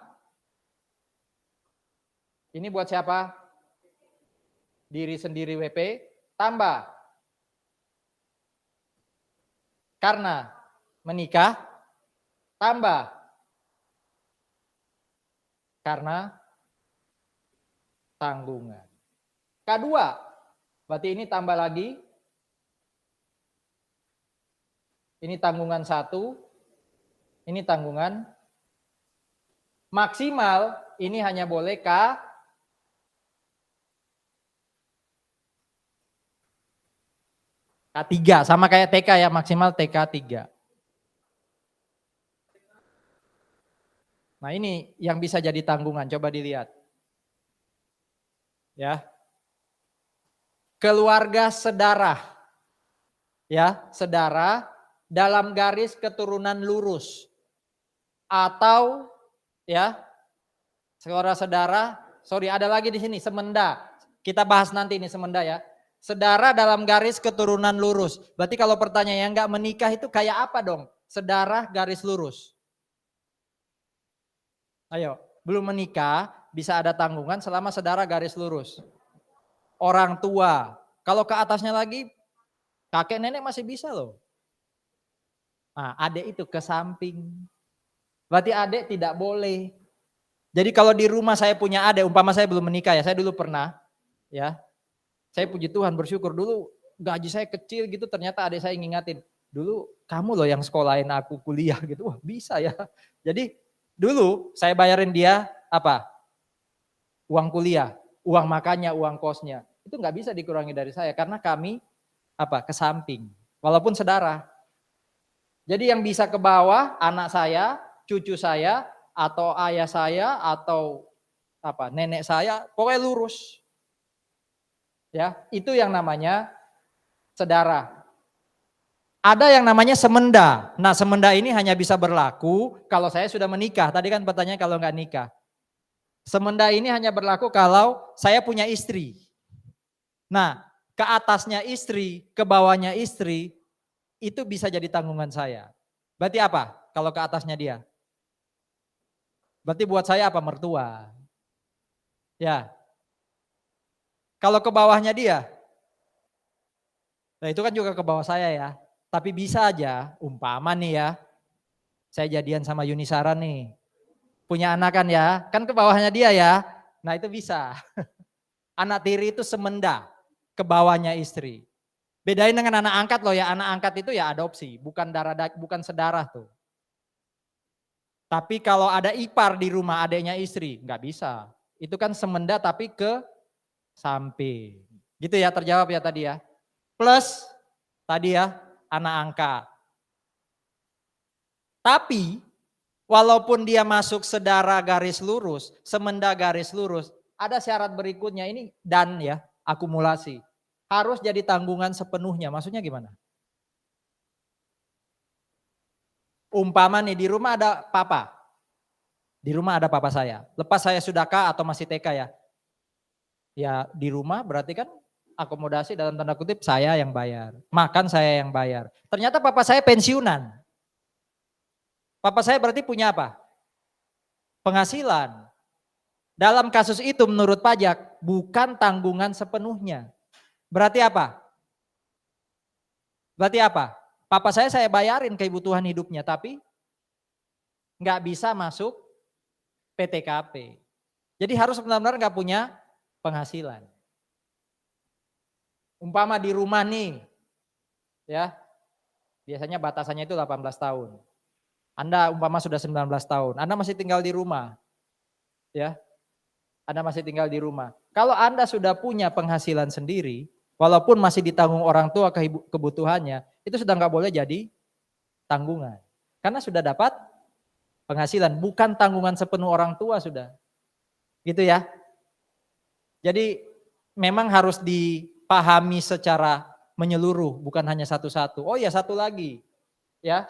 Ini buat siapa? Diri sendiri WP, tambah. Karena menikah, tambah. Karena tanggungan. K2, berarti ini tambah lagi. Ini tanggungan 1, ini tanggungan maksimal, ini hanya boleh K3, sama kayak TK ya, maksimal TK3. Nah ini yang bisa jadi tanggungan, coba dilihat. Ya. Keluarga sedarah. Ya, sedarah dalam garis keturunan lurus. Atau ya, saudara-saudara, sorry ada lagi di sini semenda. Kita bahas nanti ini semenda ya. Sedara dalam garis keturunan lurus. Berarti kalau pertanyaan yang nggak menikah itu kayak apa dong? Sedara garis lurus. Ayo, belum menikah bisa ada tanggungan selama sedara garis lurus. Orang tua, kalau ke atasnya lagi kakek nenek masih bisa loh. Nah, adik itu ke samping. Berarti adik tidak boleh. Jadi kalau di rumah saya punya adik, umpama saya belum menikah ya, saya dulu pernah ya. Saya puji Tuhan bersyukur dulu gaji saya kecil gitu, ternyata adik saya ngingatin, dulu kamu loh yang sekolahin aku kuliah gitu. Wah, bisa ya. Jadi dulu saya bayarin dia apa? Uang kuliah, uang makannya, uang kosnya. Itu nggak bisa dikurangi dari saya karena kami apa? Ke samping. Walaupun saudara. Jadi yang bisa ke bawah anak saya, cucu saya, atau ayah saya, atau apa nenek saya, pokoknya lurus. Ya, itu yang namanya sedara. Ada yang namanya semenda. Nah, semenda ini hanya bisa berlaku kalau saya sudah menikah. Tadi kan pertanyaan kalau nggak nikah. Semenda ini hanya berlaku kalau saya punya istri. Nah, ke atasnya istri, ke bawahnya istri, itu bisa jadi tanggungan saya. Berarti apa kalau ke atasnya dia? Berarti buat saya apa? Mertua. Ya. Kalau ke bawahnya dia, nah itu kan juga ke bawah saya ya. Tapi bisa aja, umpama nih ya, saya jadian sama Yunisara nih. Punya anak kan ke bawahnya dia ya. Nah itu bisa. Anak tiri itu semenda, ke bawahnya istri. Bedain dengan anak angkat loh ya, anak angkat itu ya adopsi, bukan bukan sedarah tuh. Tapi kalau ada ipar di rumah adiknya istri, nggak bisa. Itu kan semenda tapi ke samping. Gitu ya terjawab ya tadi ya. Plus tadi ya anak angkat. Tapi walaupun dia masuk sedara garis lurus, semenda garis lurus, ada syarat berikutnya ini dan ya akumulasi. Harus jadi tanggungan sepenuhnya. Maksudnya gimana? Umpama nih di rumah ada papa. Di rumah ada papa saya. Lepas saya sudah K atau masih TK ya. Ya di rumah berarti kan akomodasi dalam tanda kutip saya yang bayar. Makan saya yang bayar. Ternyata papa saya pensiunan. Papa saya berarti punya apa? Penghasilan. Dalam kasus itu menurut pajak bukan tanggungan sepenuhnya. Berarti apa? Berarti apa? Papa saya bayarin kebutuhan hidupnya tapi nggak bisa masuk PTKP. Jadi harus benar-benar nggak punya penghasilan. Umpama di rumah nih, ya biasanya batasannya itu 18 tahun. Anda umpama sudah 19 tahun, Anda masih tinggal di rumah. Ya, Anda masih tinggal di rumah. Kalau Anda sudah punya penghasilan sendiri, walaupun masih ditanggung orang tua kebutuhannya, itu sudah nggak boleh jadi tanggungan. Karena sudah dapat penghasilan, bukan tanggungan sepenuh orang tua sudah. Gitu ya. Jadi memang harus dipahami secara menyeluruh, bukan hanya satu-satu. Oh ya satu lagi, ya.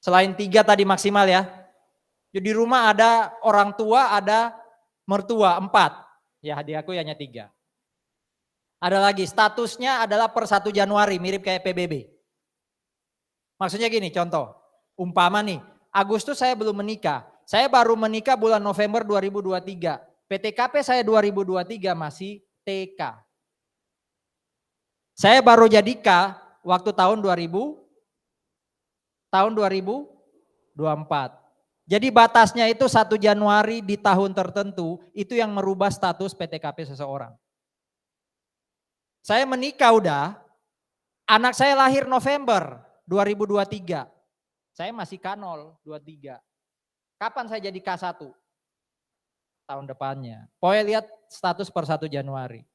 Selain 3 tadi maksimal ya. Jadi di rumah ada orang tua, ada mertua, 4. Ya di aku hanya 3. Ada lagi, statusnya adalah per 1 Januari, mirip kayak PBB. Maksudnya gini, contoh. Umpama nih, Agustus saya belum menikah. Saya baru menikah bulan November 2023. PTKP saya 2023 masih TK. Saya baru jadi K waktu tahun 2024. Jadi batasnya itu 1 Januari di tahun tertentu, itu yang merubah status PTKP seseorang. Saya menikah udah, anak saya lahir November 2023. Saya masih K0 23. Kapan saya jadi K1? Tahun depannya. Pokoknya lihat status per 1 Januari.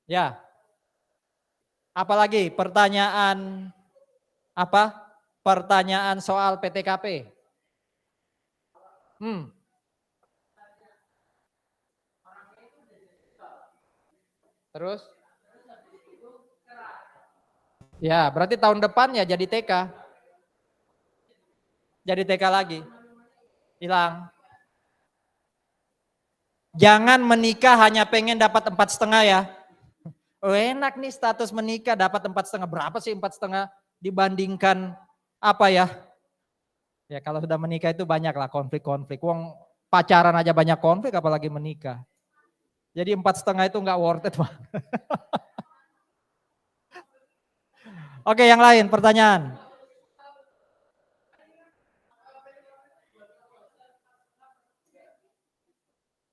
Ya. Apalagi pertanyaan apa? Pertanyaan soal PTKP. Terus? Ya, berarti tahun depan ya jadi TK. Jadi TK lagi. Hilang. Jangan menikah hanya pengen dapat 4,5 ya. Oh, enak nih status menikah dapat 4,5. Berapa sih 4,5 dibandingkan apa ya? Ya kalau sudah menikah itu banyak lah konflik-konflik. Wong pacaran aja banyak konflik apalagi menikah. Jadi 4,5 itu nggak worth it. Oke, yang lain pertanyaan.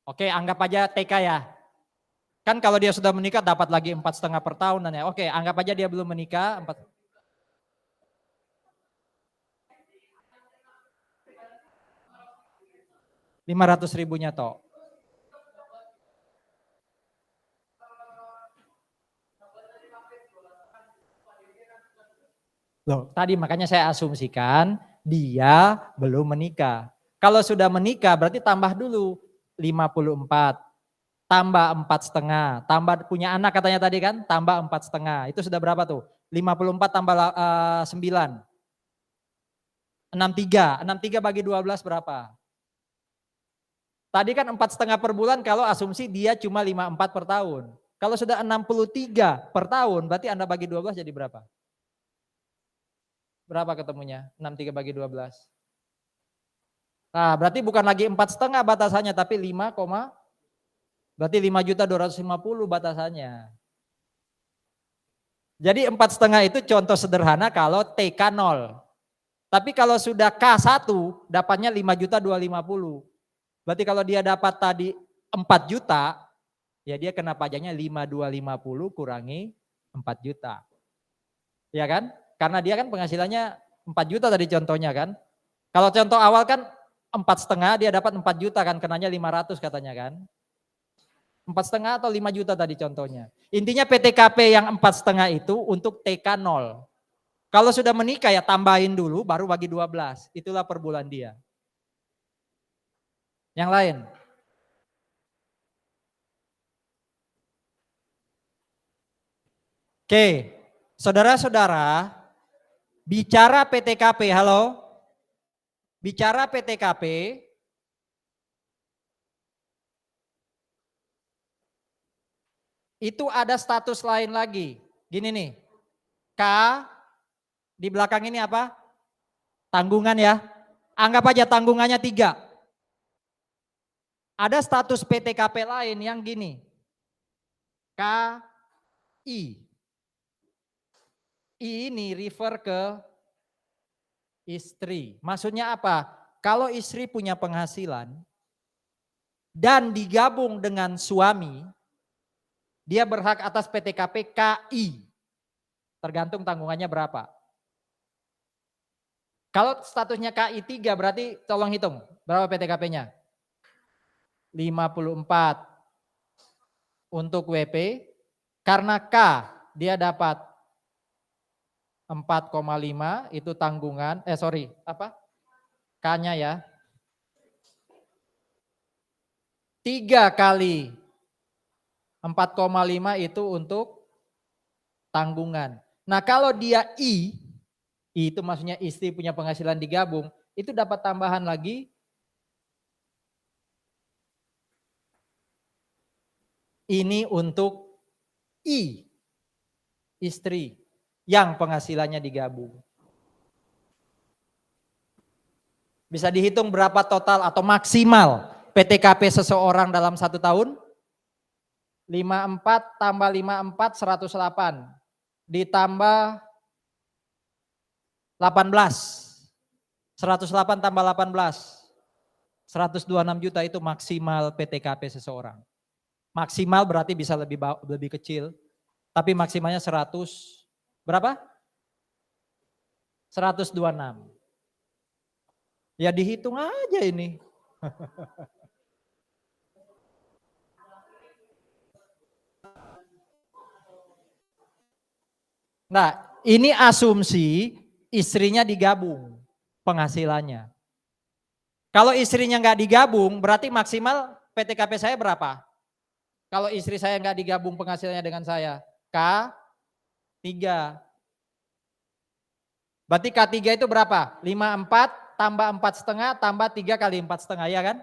Oke, anggap aja TK ya. Kan kalau dia sudah menikah dapat lagi 4,5 per tahun ya. Oke, anggap aja dia belum menikah. 500.000-nya toh. Loh, tadi makanya saya asumsikan dia belum menikah. Kalau sudah menikah berarti tambah dulu 54, tambah 4,5, tambah punya anak katanya tadi kan, tambah 4,5. Itu sudah berapa tuh? 54 tambah 9. 63, 63 bagi 12 berapa? Tadi kan 4,5 per bulan kalau asumsi dia cuma 54 per tahun. Kalau sudah 63 per tahun berarti Anda bagi 12 jadi berapa? Berapa ketemunya? 63 bagi 12. Nah, berarti bukan lagi 4,5 batasannya tapi 5, berarti 5.250.000 batasannya. Jadi 4,5 itu contoh sederhana kalau TK 0. Tapi kalau sudah K1 dapatnya 5.250.000. Berarti kalau dia dapat tadi 4 juta, ya dia kena pajaknya 5.250 kurangi 4 juta. Ya kan? Karena dia kan penghasilannya 4 juta tadi contohnya kan. Kalau contoh awal kan 4,5 dia dapat 4 juta kan, kenanya 500 katanya kan. 4,5 atau 5 juta tadi contohnya. Intinya PTKP yang 4,5 itu untuk TK 0. Kalau sudah menikah ya tambahin dulu baru bagi 12. Itulah per bulan dia. Yang lain. Oke, saudara-saudara, bicara PTKP, halo? Bicara PTKP, itu ada status lain lagi. Gini nih, K, di belakang ini apa? Tanggungan ya. Anggap aja tanggungannya 3. Ada status PTKP lain yang gini, KI. I ini refer ke istri. Maksudnya apa? Kalau istri punya penghasilan dan digabung dengan suami, dia berhak atas PTKP KI. Tergantung tanggungannya berapa. Kalau statusnya KI 3 berarti tolong hitung. Berapa PTKP-nya? 54 untuk WP. Karena K dia dapat 4,5 itu tanggungan, K-nya ya. 3 kali 4,5 itu untuk tanggungan. Nah kalau dia I, itu maksudnya istri punya penghasilan digabung, itu dapat tambahan lagi. Ini untuk I, istri yang penghasilannya digabung. Bisa dihitung berapa total atau maksimal PTKP seseorang dalam 1 tahun? 54 tambah 54, 108. Ditambah 18. 108 tambah 18. 126 juta itu maksimal PTKP seseorang. Maksimal berarti bisa lebih kecil. Tapi maksimalnya 100, berapa? 126. Ya dihitung aja ini. Nah, ini asumsi istrinya digabung penghasilannya. Kalau istrinya nggak digabung, berarti maksimal PTKP saya berapa? Kalau istri saya nggak digabung penghasilannya dengan saya, K3. Berarti K3 itu berapa? 54 tambah 4,5 tambah 3 kali 4,5, ya kan?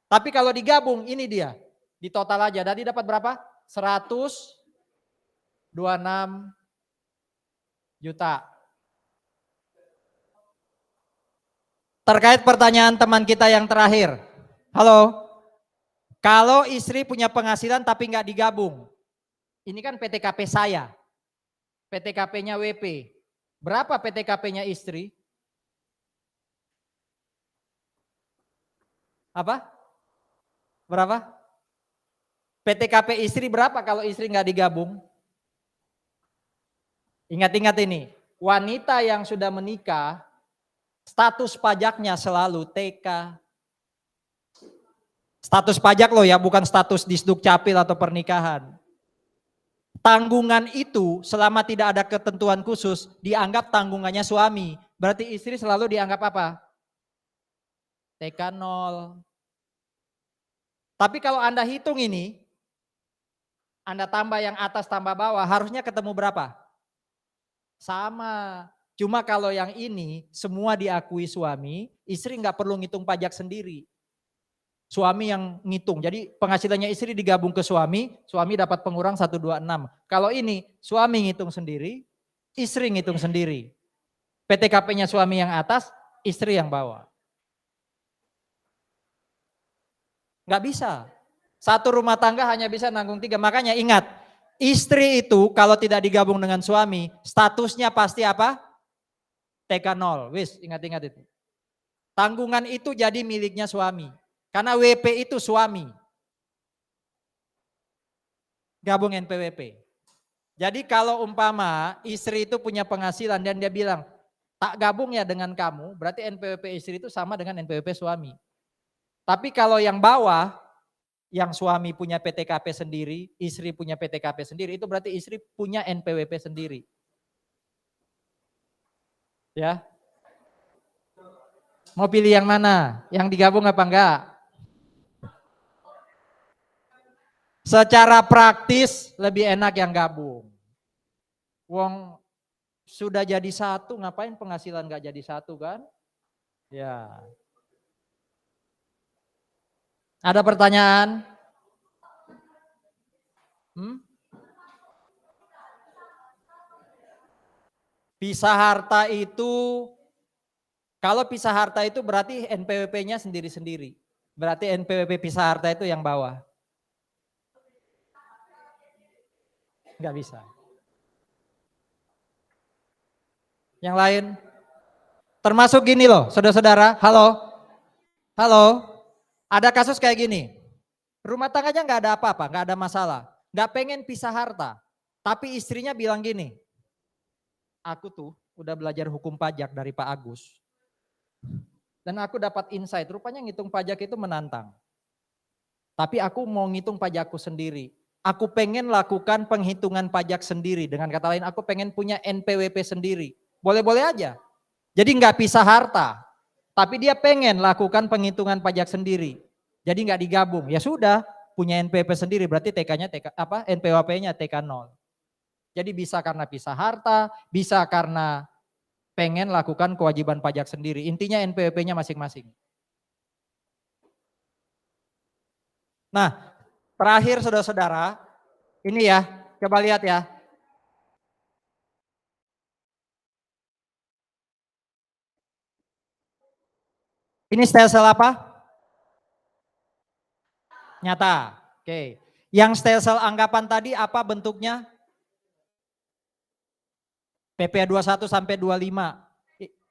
Tapi kalau digabung, ini dia. Di total aja, tadi dapat berapa? 126 juta. Terkait pertanyaan teman kita yang terakhir. Halo, kalau istri punya penghasilan tapi nggak digabung, ini kan PTKP saya, PTKP-nya WP. Berapa PTKP-nya istri? Apa? Berapa? PTKP istri berapa kalau istri nggak digabung? Ingat-ingat ini, wanita yang sudah menikah, status pajaknya selalu TK. Status pajak loh ya, bukan status Disduk Capil atau pernikahan. Tanggungan itu selama tidak ada ketentuan khusus dianggap tanggungannya suami. Berarti istri selalu dianggap apa? TK 0. Tapi kalau Anda hitung ini, Anda tambah yang atas tambah bawah, harusnya ketemu berapa? Sama. Cuma kalau yang ini semua diakui suami, istri nggak perlu ngitung pajak sendiri. Suami yang ngitung. Jadi penghasilannya istri digabung ke suami, suami dapat pengurang 126. Kalau ini suami ngitung sendiri, istri ngitung sendiri. PTKP-nya suami yang atas, istri yang bawah. Nggak bisa. Satu rumah tangga hanya bisa nanggung 3. Makanya ingat, istri itu kalau tidak digabung dengan suami, statusnya pasti apa? TK 0. Wis, ingat-ingat itu. Tanggungan itu jadi miliknya suami. Karena WP itu suami. Gabung NPWP. Jadi kalau umpama istri itu punya penghasilan dan dia bilang, tak gabung ya dengan kamu, berarti NPWP istri itu sama dengan NPWP suami. Tapi kalau yang bawah, yang suami punya PTKP sendiri, istri punya PTKP sendiri, itu berarti istri punya NPWP sendiri. Ya. Mau pilih yang mana? Yang digabung apa enggak? Secara praktis lebih enak yang gabung. Wong sudah jadi satu, ngapain penghasilan enggak jadi satu kan? Ya. Ada pertanyaan? Pisah harta itu, kalau pisah harta itu berarti NPWP-nya sendiri-sendiri. Berarti NPWP pisah harta itu yang bawah. Enggak bisa. Yang lain? Termasuk gini loh, saudara-saudara, halo. Halo, ada kasus kayak gini. Rumah tangganya nggak ada apa-apa, nggak ada masalah. Nggak pengen pisah harta. Tapi istrinya bilang gini, aku tuh udah belajar hukum pajak dari Pak Agus. Dan aku dapat insight, rupanya ngitung pajak itu menantang. Tapi aku mau ngitung pajakku sendiri. Aku pengen lakukan penghitungan pajak sendiri. Dengan kata lain, aku pengen punya NPWP sendiri. Boleh-boleh aja. Jadi nggak pisah harta. Tapi dia pengen lakukan penghitungan pajak sendiri. Jadi nggak digabung. Ya sudah, punya NPWP sendiri. Berarti TK-nya NPWP-nya TK 0. Jadi bisa karena pisah harta, bisa karena pengen lakukan kewajiban pajak sendiri. Intinya NPWP-nya masing-masing. Nah, terakhir saudara-saudara, ini ya, coba lihat ya. Ini stelsel apa? Nyata. Oke. Yang stelsel anggapan tadi apa bentuknya? PPh 21 sampai 25.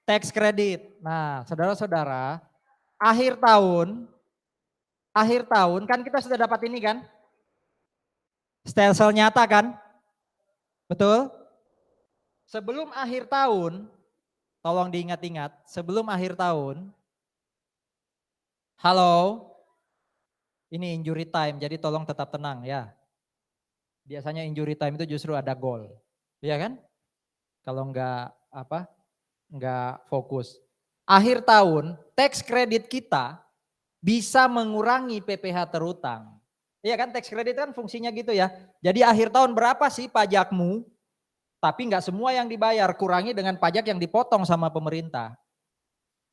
Tax credit. Nah, saudara-saudara, akhir tahun kan kita sudah dapat ini kan? Stelsel nyata kan? Betul? Sebelum akhir tahun, tolong diingat-ingat, sebelum akhir tahun, halo, ini injury time, jadi tolong tetap tenang ya. Biasanya injury time itu justru ada goal, iya kan? Kalau enggak fokus. Akhir tahun, tax credit kita bisa mengurangi PPh terutang. Iya kan, tax credit kan fungsinya gitu ya. Jadi akhir tahun berapa sih pajakmu? Tapi enggak semua yang dibayar, kurangi dengan pajak yang dipotong sama pemerintah.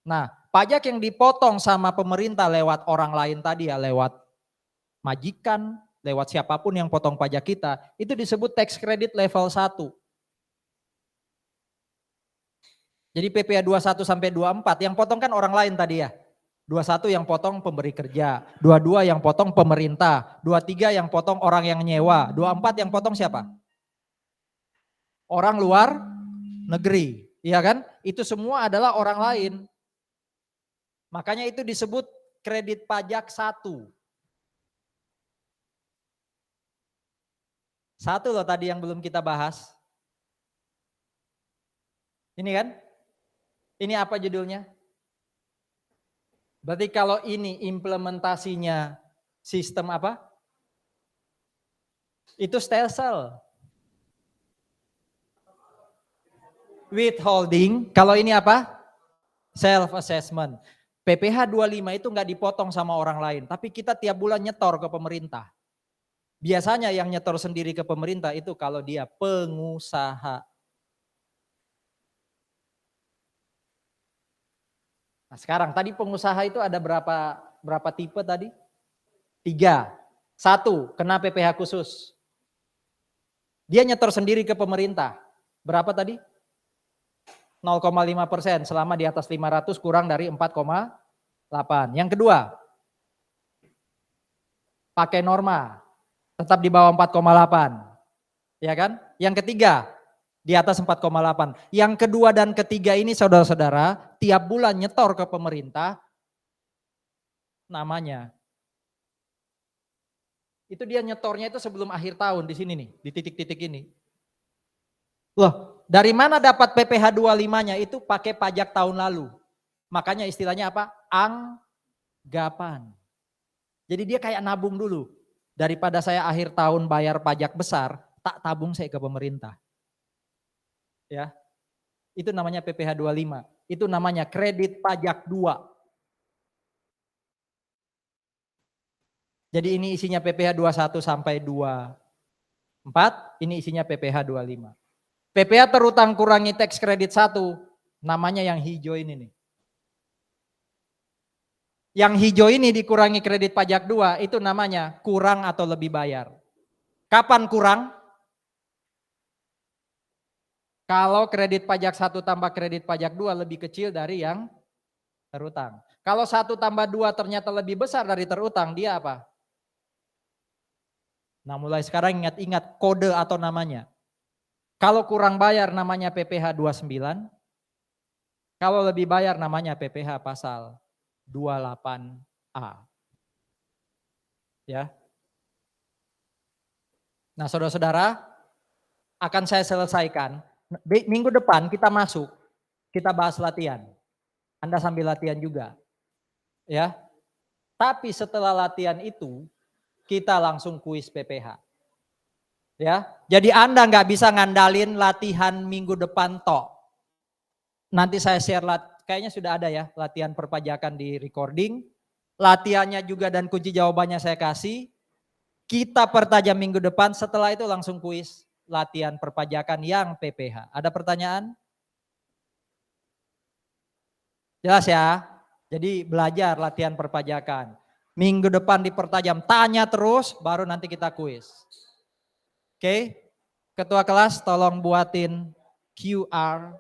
Nah, pajak yang dipotong sama pemerintah lewat orang lain tadi ya, lewat majikan, lewat siapapun yang potong pajak kita, itu disebut tax credit level 1. Jadi PPh 21 sampai 24 yang potong kan orang lain tadi ya. 21 yang potong pemberi kerja, 22 yang potong pemerintah, 23 yang potong orang yang nyewa, 24 yang potong siapa? Orang luar negeri, iya kan? Itu semua adalah orang lain. Makanya itu disebut kredit pajak 1. Satu loh tadi yang belum kita bahas. Ini kan? Ini apa judulnya? Berarti kalau ini implementasinya sistem apa? Itu stelsel. Withholding, kalau ini apa? Self assessment. PPh 25 itu nggak dipotong sama orang lain, tapi kita tiap bulan nyetor ke pemerintah. Biasanya yang nyetor sendiri ke pemerintah itu kalau dia pengusaha. Nah sekarang tadi pengusaha itu ada berapa tipe tadi? 3. 1, kena PPh khusus. Dia nyetor sendiri ke pemerintah. Berapa tadi? 0,5% selama di atas 500 kurang dari 4,8. Yang kedua, pakai norma, tetap di bawah 4,8. Ya kan? Yang ketiga, di atas 4,8. Yang kedua dan ketiga ini saudara-saudara, tiap bulan nyetor ke pemerintah, namanya. Itu dia nyetornya itu sebelum akhir tahun di sini nih, di titik-titik ini. Loh, dari mana dapat PPh 25-nya? Itu pakai pajak tahun lalu. Makanya istilahnya apa? Anggapan. Jadi dia kayak nabung dulu. Daripada saya akhir tahun bayar pajak besar, tak tabung saya ke pemerintah. Ya. Itu namanya PPh 25. Itu namanya kredit pajak 2. Jadi ini isinya PPh 21 sampai 24, ini isinya PPh 25. PPh terutang kurangi tax credit 1, namanya yang hijau ini nih. Yang hijau ini dikurangi kredit pajak 2, itu namanya kurang atau lebih bayar. Kapan kurang? Kalau kredit pajak 1 tambah kredit pajak 2 lebih kecil dari yang terutang. Kalau 1 tambah 2 ternyata lebih besar dari terutang, dia apa? Nah mulai sekarang ingat-ingat kode atau namanya. Kalau kurang bayar namanya PPh 29. Kalau lebih bayar namanya PPh pasal 28A. Ya. Nah saudara-saudara, akan saya selesaikan. Minggu depan kita masuk, kita bahas latihan. Anda sambil latihan juga. Ya. Tapi setelah latihan itu, kita langsung kuis PPh. Ya, jadi Anda nggak bisa ngandalin latihan minggu depan tok. Nanti saya share kayaknya sudah ada ya latihan perpajakan di recording. Latihannya juga dan kunci jawabannya saya kasih. Kita pertajam minggu depan, setelah itu langsung kuis latihan perpajakan yang PPh. Ada pertanyaan? Jelas ya? Jadi belajar latihan perpajakan. Minggu depan dipertajam, tanya terus, baru nanti kita kuis. Oke? Ketua kelas tolong buatin QR